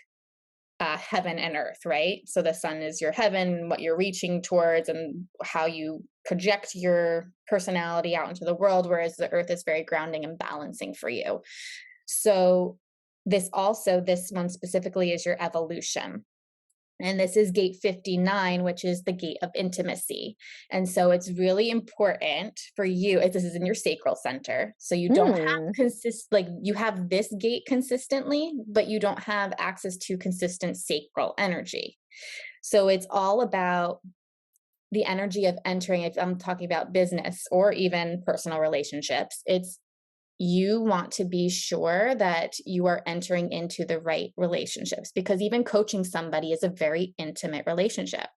heaven and earth, right? So the sun is your heaven, what you're reaching towards, and how you project your personality out into the world, whereas the earth is very grounding and balancing for you. So this one specifically is your evolution. And this is gate 59, which is the gate of intimacy. And so it's really important for you, if this is in your sacral center. So you don't have Mm. like you have this gate consistently, but you don't have access to consistent sacral energy. So it's all about the energy of entering, if I'm talking about business or even personal relationships, it's you want to be sure that you are entering into the right relationships, because even coaching somebody is a very intimate relationship.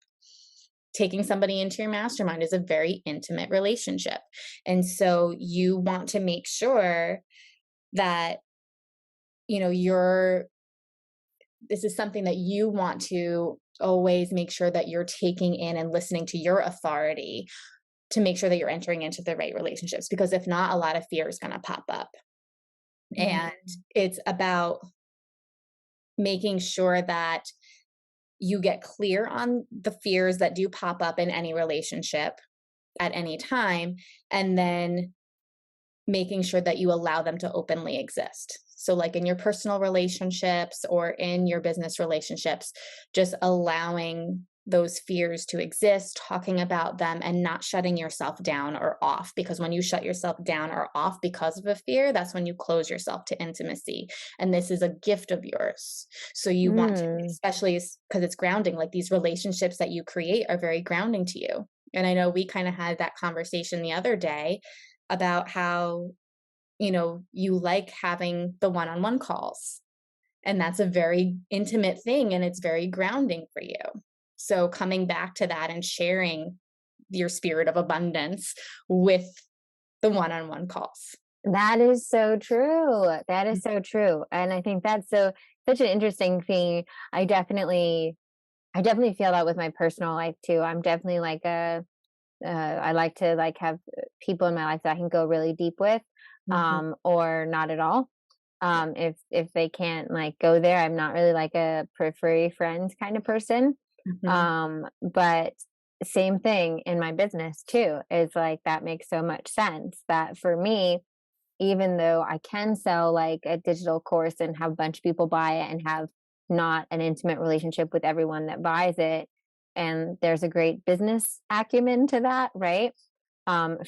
Taking somebody into your mastermind is a very intimate relationship. And so you want to make sure that, you're this is something that you want to always make sure that you're taking in and listening to your authority to make sure that you're entering into the right relationships, because if not, a lot of fear is going to pop up. And it's about making sure that you get clear on the fears that do pop up in any relationship at any time, and then making sure that you allow them to openly exist. So, like in your personal relationships or in your business relationships, just allowing those fears to exist, talking about them, and not shutting yourself down or off. Because when you shut yourself down or off because of a fear, that's when you close yourself to intimacy. And this is a gift of yours. So, you want to, Mm. especially because it's grounding, like these relationships that you create are very grounding to you. And I know we kind of had that conversation the other day about how, you like having the one-on-one calls. And that's a very intimate thing and it's very grounding for you. So coming back to that and sharing your spirit of abundance with the one-on-one calls. That is so true. That is so true. And I think that's such an interesting thing. I definitely feel that with my personal life too. I'm definitely like I like to like have people in my life that I can go really deep with, Mhm. or not at all. If they can't like go there, I'm not really like a periphery friend kind of person. Mhm. But same thing in my business too. Is like that makes so much sense that for me, even though I can sell like a digital course and have a bunch of people buy it and have not an intimate relationship with everyone that buys it, and there's a great business acumen to that, right?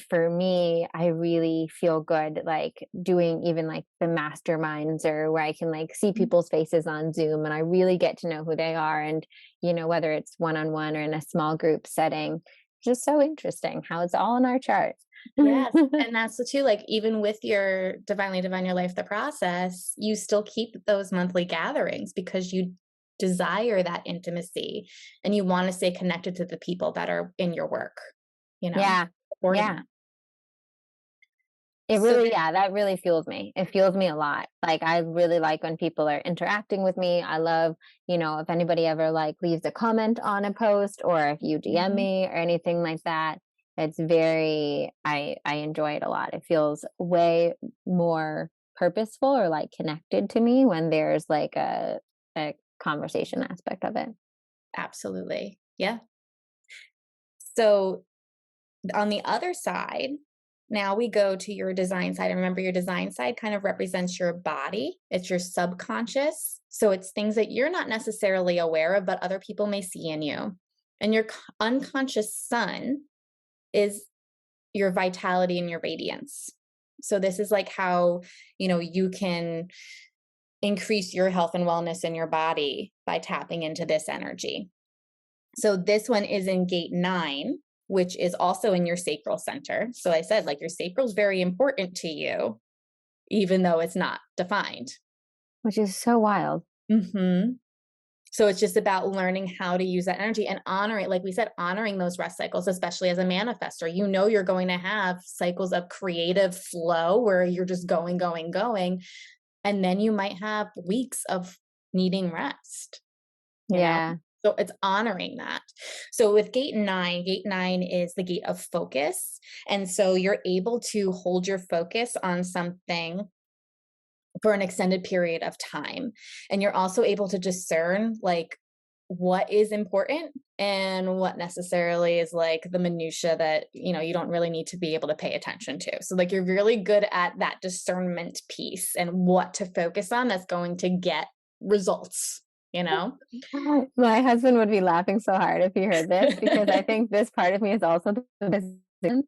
For me, I really feel good like doing even like the masterminds or where I can like see people's faces on Zoom and I really get to know who they are. And, whether it's one on one or in a small group setting, just so interesting how it's all in our chart. Yes, and that's the too, like, even with your Divinely Divine Your Life, the process, you still keep those monthly gatherings because you desire that intimacy and you wanna stay connected to the people that are in your work, Yeah. supporting Yeah. them. It So really, then yeah, that really fuels me. It fuels me a lot. Like, I really like when people are interacting with me. I love, if anybody ever like leaves a comment on a post or if you DM Mhm. me or anything like that, it's very, I enjoy it a lot. It feels way more purposeful or like connected to me when there's like a conversation aspect of it. Absolutely. Yeah. So on the other side, now we go to your design side. And remember, your design side kind of represents your body, it's your subconscious. So it's things that you're not necessarily aware of, but other people may see in you. And your unconscious sun is your vitality and your radiance. So this is like how, you can increase your health and wellness in your body by tapping into this energy. So this one is in gate 9, which is also in your sacral center. So I said, like, your sacral is very important to you, even though it's not defined. Which is so wild. Hmm. So it's just about learning how to use that energy and honoring, like we said, honoring those rest cycles, especially as a manifestor. You're going to have cycles of creative flow where you're just going, going, going. And then you might have weeks of needing rest, you know? Yeah. So it's honoring that. So with gate 9 is the gate of focus. And so you're able to hold your focus on something for an extended period of time. And you're also able to discern like what is important and what necessarily is like the minutia that, you don't really need to be able to pay attention to. So like you're really good at that discernment piece and what to focus on that's going to get results. you know? My husband would be laughing so hard if he heard this because I think this part of me is also the business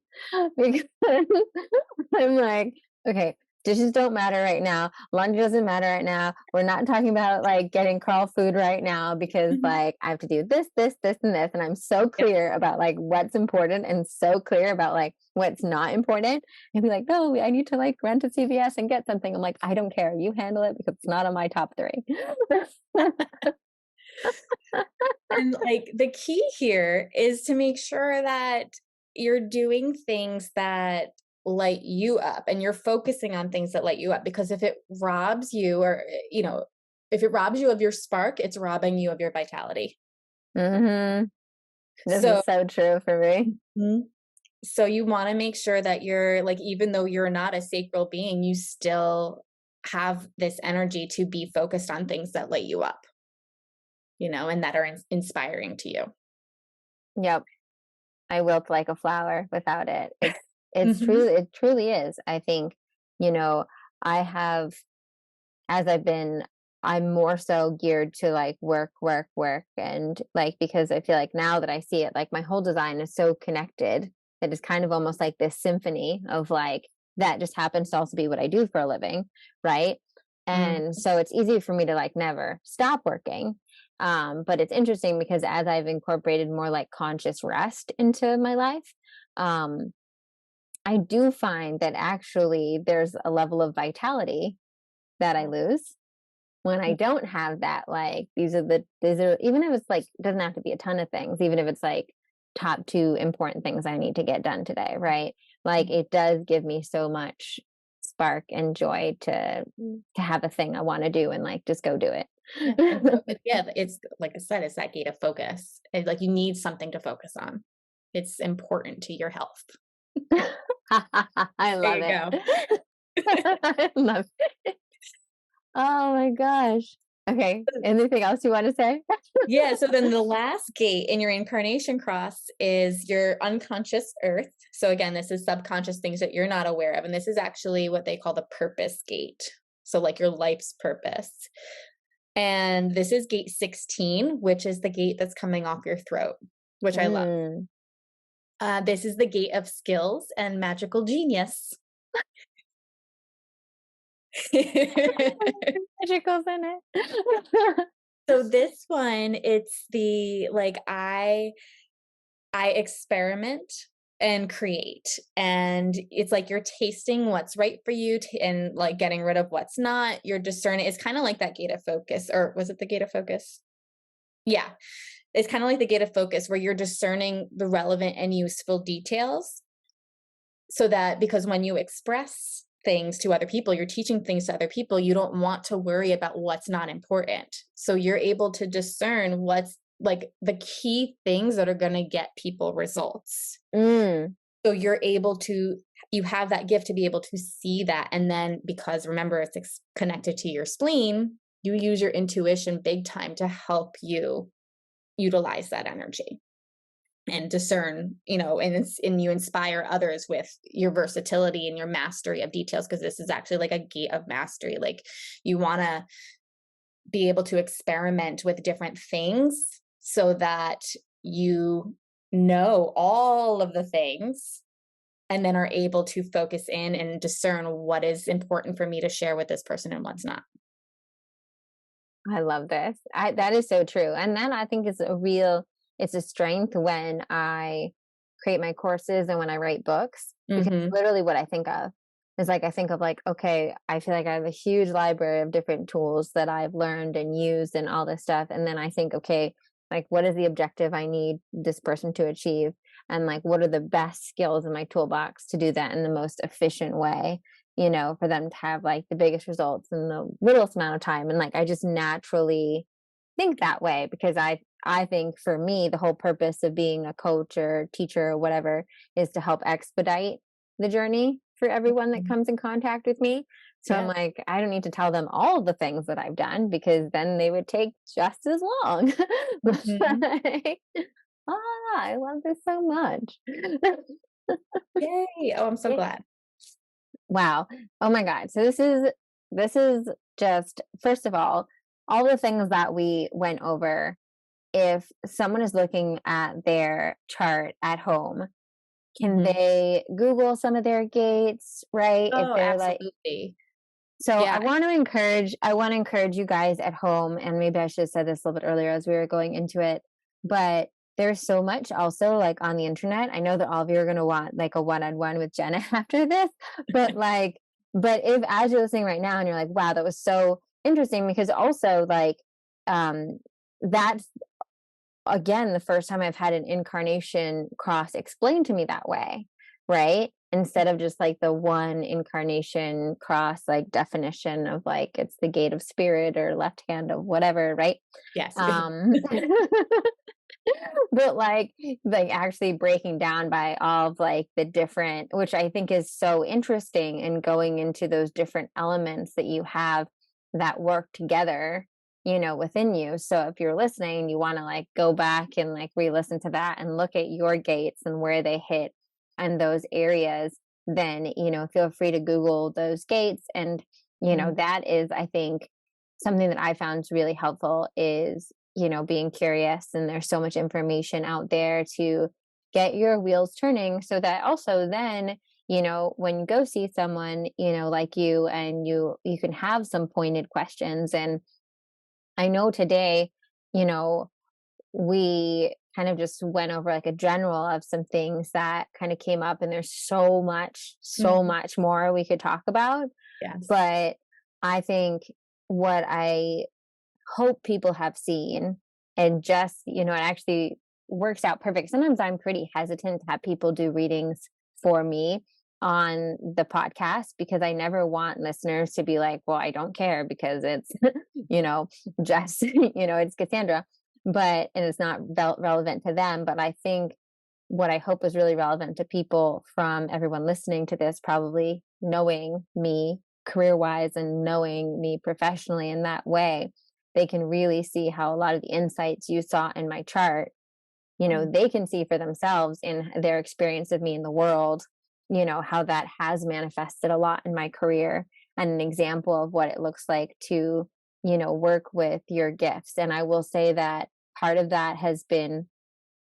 because I'm like, okay, dishes don't matter right now. Lunch doesn't matter right now. We're not talking about like getting crawl food right now because Mhm. like I have to do this, this, this, and this. And I'm so Yep. clear about like what's important and so clear about like what's not important. And be like, no, I need to like run to CVS and get something. I'm like, I don't care. You handle it because it's not on my top three. And like the key here is to make sure that you're doing things that light you up and you're focusing on things that light you up, because if it robs you, or if it robs you of your spark, it's robbing you of your vitality. Hmm. This So is so true for me. Mhm. So you want to make sure that you're like, even though you're not a sacral being, you still have this energy to be focused on things that light you up, and that are inspiring to you. Yep. I wilt like a flower without it. It's Mhm. true. It truly is. I think, you know, I have as I'm more so geared to like work, work, work. And like, because I feel like now that I see it, like my whole design is so connected that it's kind of almost like this symphony of like, that just happens to also be what I do for a living. Right. Mm. And so it's easy for me to like never stop working. But it's interesting because as I've incorporated more like conscious rest into my life, um, I do find that actually there's a level of vitality that I lose when I don't have that, like, these are even if it's like, doesn't have to be a ton of things, even if it's like top two important things I need to get done today, right? Like it does give me so much spark and joy to have a thing I want to do and like just go do Yeah, and it. so yeah, it's like I said, it's that gate of focus. It's like you need something to focus on. It's important to your health. I There love you it. go. I love it. Oh my gosh. Okay. Anything else you want to say? Yeah, so then the last gate in your incarnation cross is your unconscious earth. So again, this is subconscious things that you're not aware of, and this is actually what they call the purpose gate. So like your life's purpose. And this is gate 16, which is the gate that's coming off your throat, which I love. Mm. This is the gate of skills and magical genius. Magicals in it. So this one, it's the like I experiment and create, and it's like you're tasting what's right for you and like getting rid of what's not. You're discerning. It's kind of like that gate of focus, or was it the gate of focus? Yeah, it's kind of like the gate of focus where you're discerning the relevant and useful details, so that because when you express things to other people, you're teaching things to other people, you don't want to worry about what's not important. So you're able to discern what's like the key things that are going to get people results. Mm, So you have that gift to be able to see that. And then because remember, it's connected to your spleen, you use your intuition big time to help you utilize that energy and discern, and you inspire others with your versatility and your mastery of details, because this is actually like a gate of mastery. Like you want to be able to experiment with different things so that you know all of the things and then are able to focus in and discern what is important for me to share with this person and what's not. I love this. That is so true. And then I think it's a strength when I create my courses and when I write books, because Mhm. literally what I think of is like, I think of like, okay, I feel like I have a huge library of different tools that I've learned and used and all this stuff. And then I think, okay, like, what is the objective I need this person to achieve? And like, what are the best skills in my toolbox to do that in the most efficient way? For them to have like the biggest results in the littlest amount of time. And like I just naturally think that way because I think for me the whole purpose of being a coach or teacher or whatever is to help expedite the journey for everyone that Mhm. comes in contact with me. So I'm Yeah. like, I don't need to tell them all the things that I've done because then they would take just as long. Mhm. Like, I love this so much. Yay. Oh, I'm so glad. Wow. Oh my God. So this is just first of all, all the things that we went over, if someone is looking at their chart at home, can Mhm. they Google some of their gates, right? If Oh, they're like, absolutely. so Yeah. I want to encourage you guys at home, and maybe I should have said this a little bit earlier as we were going into it, but there's so much also like on the internet. I know that all of you are going to want like a one-on-one with Jenna after this, but like, but if as you're listening right now and you're like, wow, that was so interesting, because also like, um, that's again the first time I've had an incarnation cross explained to me that way, right? Instead of just like the one incarnation cross like definition of like it's the gate of spirit or left hand of whatever, right? Yes. Um but like actually breaking down by all of like the different, which I think is so interesting, and going into those different elements that you have that work together, within you. So if you're listening, you want to like go back and like re-listen to that and look at your gates and where they hit and those areas, then feel free to Google those gates. And Mhm. that is, I think, something that I found really helpful is being curious. And there's so much information out there to get your wheels turning, so that also then, when you go see someone, like you, and you can have some pointed questions. And I know today, you know, we kind of just went over like a general of some things that kind of came up, and there's so Mhm. much more we could talk about. Yes. But I think what I hope people have seen, and just, it actually works out perfect. Sometimes I'm pretty hesitant to have people do readings for me on the podcast, because I never want listeners to be like, well, I don't care because it's, you know, just, it's Cassandra, and it's not relevant to them. But I think what I hope is really relevant to people from everyone listening to this, probably knowing me career wise and knowing me professionally in that way, they can really see how a lot of the insights you saw in my chart, Mm. they can see for themselves in their experience of me in the world, how that has manifested a lot in my career, and an example of what it looks like to, work with your gifts. And I will say that part of that has been,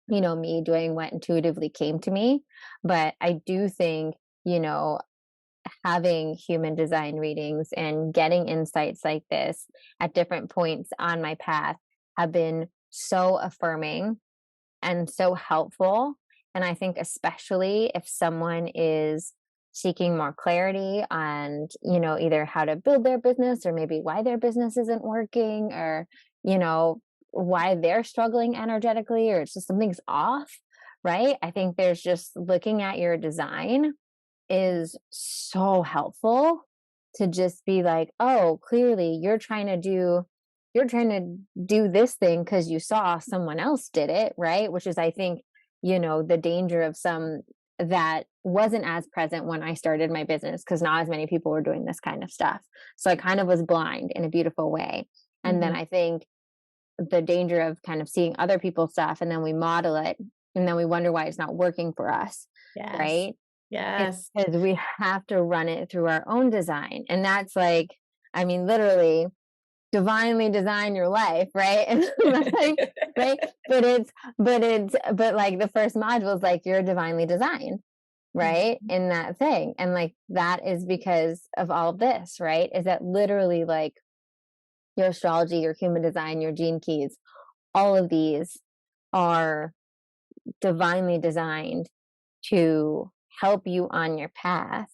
me doing what intuitively came to me. But I do think, having human design readings and getting insights like this at different points on my path have been so affirming and so helpful. And I think, especially if someone is seeking more clarity on, either how to build their business, or maybe why their business isn't working, or, why they're struggling energetically, or it's just something's off, right? I think there's just looking at your design is so helpful, to just be like, oh, clearly you're trying to do this thing because you saw someone else did it, right? Which is, I think, the danger of some that wasn't as present when I started my business, because not as many people were doing this kind of stuff. So I kind of was blind in a beautiful way. And then Mhm. I think the danger of kind of seeing other people's stuff, and then we model it, and then we wonder why it's not working for us, Yes. right? It's Yes. because we have to run it through our own design. And that's like, I mean, literally divinely design your life, right? And like, right. But like the first module is like, you're divinely designed, right? Mhm. In that thing. And like, that is because of all of this, right? Is that literally like your astrology, your human design, your gene keys, all of these are divinely designed to help you on your path.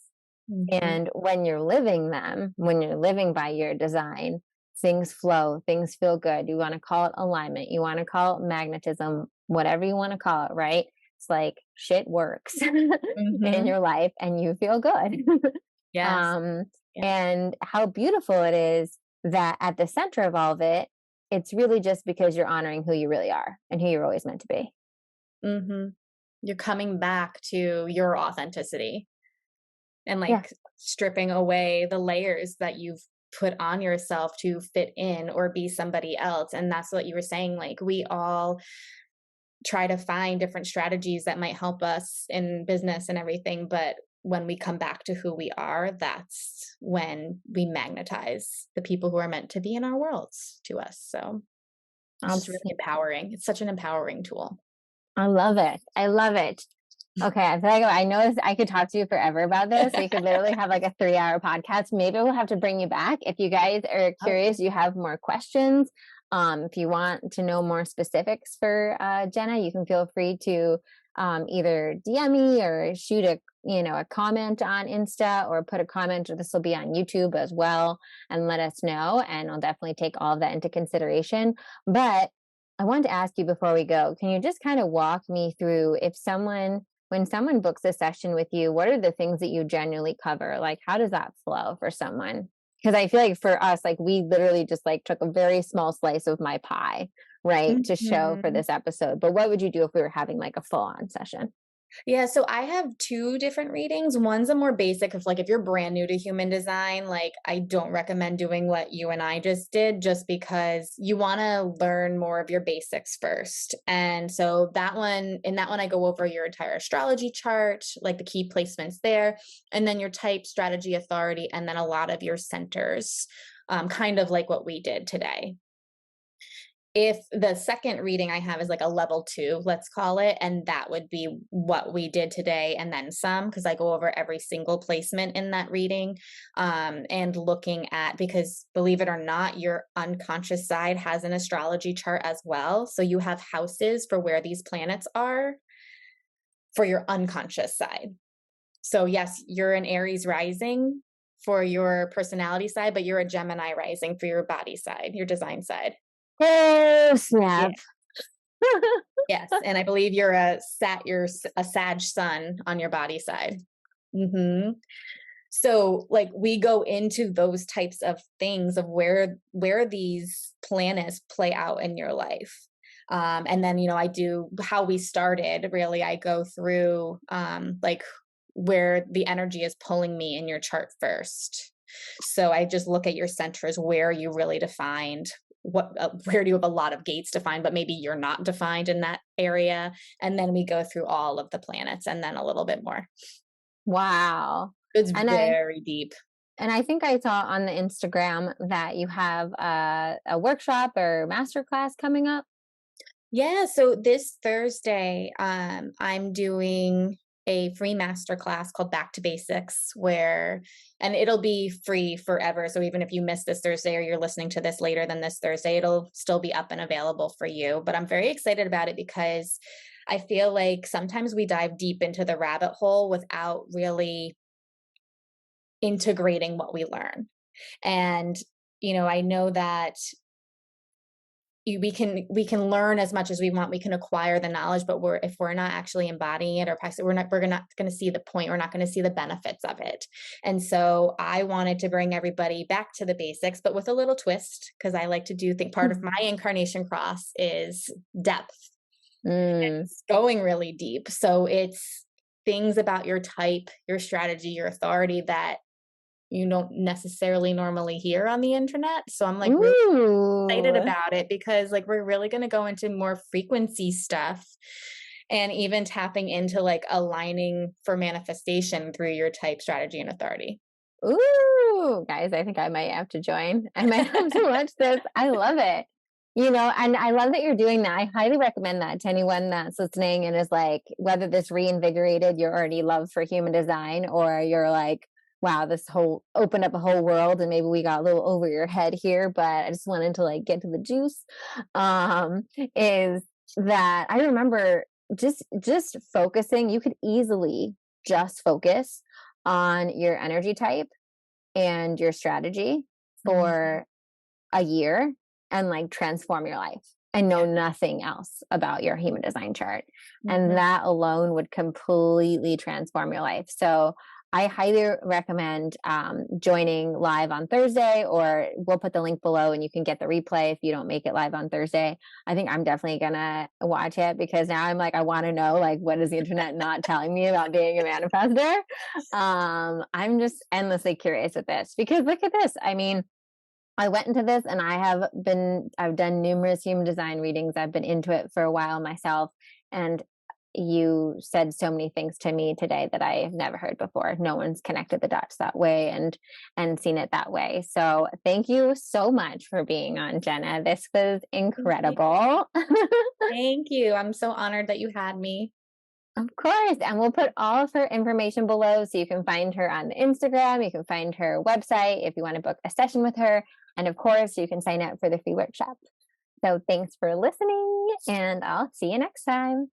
Mhm. And when you're living them, when you're living by your design, things flow, things feel good. You want to call it alignment, you want to call it magnetism, whatever you want to call it, right? It's like shit works in Mhm. your life and you feel good. Yes. um, Yes. and how beautiful it is that at the center of all of it, it's really just because you're honoring who you really are and who you're always meant to be. Mhm. You're coming back to your authenticity and, Yeah. like, stripping away the layers that you've put on yourself to fit in or be somebody else, and that's what you were saying, like, we all try to find different strategies that might help us in business and everything, but when we come back to who we are, that's when we magnetize the people who are meant to be in our worlds to us. So it's just really Absolutely. empowering. It's such an empowering tool. I love it. I love it. Okay, I feel like I know I could talk to you forever about this. We could literally have like a 3-hour podcast. Maybe we'll have to bring you back if you guys are Oh, curious. You have more questions. If you want to know more specifics for Jenna, you can feel free to either DM me or shoot a comment on Insta or put a comment. Or this will be on YouTube as well, and let us know. And I'll definitely take all of that into consideration. But I wanted to ask you before we go, can you just kind of walk me through when someone books a session with you, what are the things that you generally cover? Like, how does that flow for someone? Because I feel like for us, like we literally just like took a very small slice of my pie, right, to show for mhm. this episode. But what would you do if we were having like a full on session? Yeah, so I have 2 different readings. One's a more basic of like if you're brand new to human design, like I don't recommend doing what you and I just did just because you want to learn more of your basics first. And so in that one I go over your entire astrology chart, like the key placements there, and then your type, strategy, authority, and then a lot of your centers. Kind of like what we did today. If the second reading I have is like a level 2, let's call it, and that would be what we did today and then some, because I go over every single placement in that reading, and looking at, because believe it or not, your unconscious side has an astrology chart as well. So you have houses for where these planets are for your unconscious side. So yes, you're an Aries rising for your personality side, but you're a Gemini rising for your body side, your design side. Oh, snap. Yes, and I believe you're a Sag sun on your body side. Mhm. So, like, we go into those types of things of where these planets play out in your life. And then, I do how we started, really, I go through, like, where the energy is pulling me in your chart first. So I just look at your centers, where are you really defined? Where do you have a lot of gates defined, but maybe you're not defined in that area? And then we go through all of the planets and then a little bit more. Wow. It's And I very deep. and I think I saw on the Instagram that you have a workshop or masterclass coming up. Yeah, so this Thursday, I'm doing a free masterclass called Back to Basics, and it'll be free forever. So even if you miss this Thursday or you're listening to this later than this Thursday, it'll still be up and available for you. But I'm very excited about it because I feel like sometimes we dive deep into the rabbit hole without really integrating what we learn. And, I know that we can learn as much as we want, we can acquire the knowledge, but if we're not actually embodying it or practicing, we're not going to see the point, we're not going to see the benefits of it. And so I wanted to bring everybody back to the basics, but with a little twist, because I like to think part of my incarnation cross is depth. Mm. It's going really deep, so it's things about your type, your strategy, your authority that you don't necessarily normally hear on the internet. So I'm like really excited Ooh. about it because like we're really going to go into more frequency stuff and even tapping into like aligning for manifestation through your type, strategy, and authority. Ooh, guys, I think I might have to join. I might have to watch this. I love it. And I love that you're doing that. I highly recommend that to anyone that's listening and is like, whether this reinvigorated your already love for human design, or you're like, wow, this whole opened up a whole world and maybe we got a little over your head here, but I just wanted to like get to the juice. Is that I remember just focusing, you could easily just focus on your energy type and your strategy Mhm, for a year and like transform your life and know nothing else about your human design chart. And mhm. that alone would completely transform your life. So I highly recommend joining live on Thursday, or we'll put the link below and you can get the replay if you don't make it live on Thursday. I think I'm definitely gonna watch it because now I'm like, I want to know like what is the internet not telling me about being a manifester. I'm just endlessly curious with this because look at this. I mean, I went into this and I've done numerous human design readings. I've been into it for a while myself. And you said so many things to me today that I have never heard before. No one's connected the dots that way and seen it that way. So thank you so much for being on, Jenna. This was Thank you. incredible. Thank you. I'm so honored that you had me. Of course. And we'll put all of her information below so you can find her on Instagram. You can find her website if you want to book a session with her. And of course, you can sign up for the free workshop. So thanks for listening, and I'll see you next time.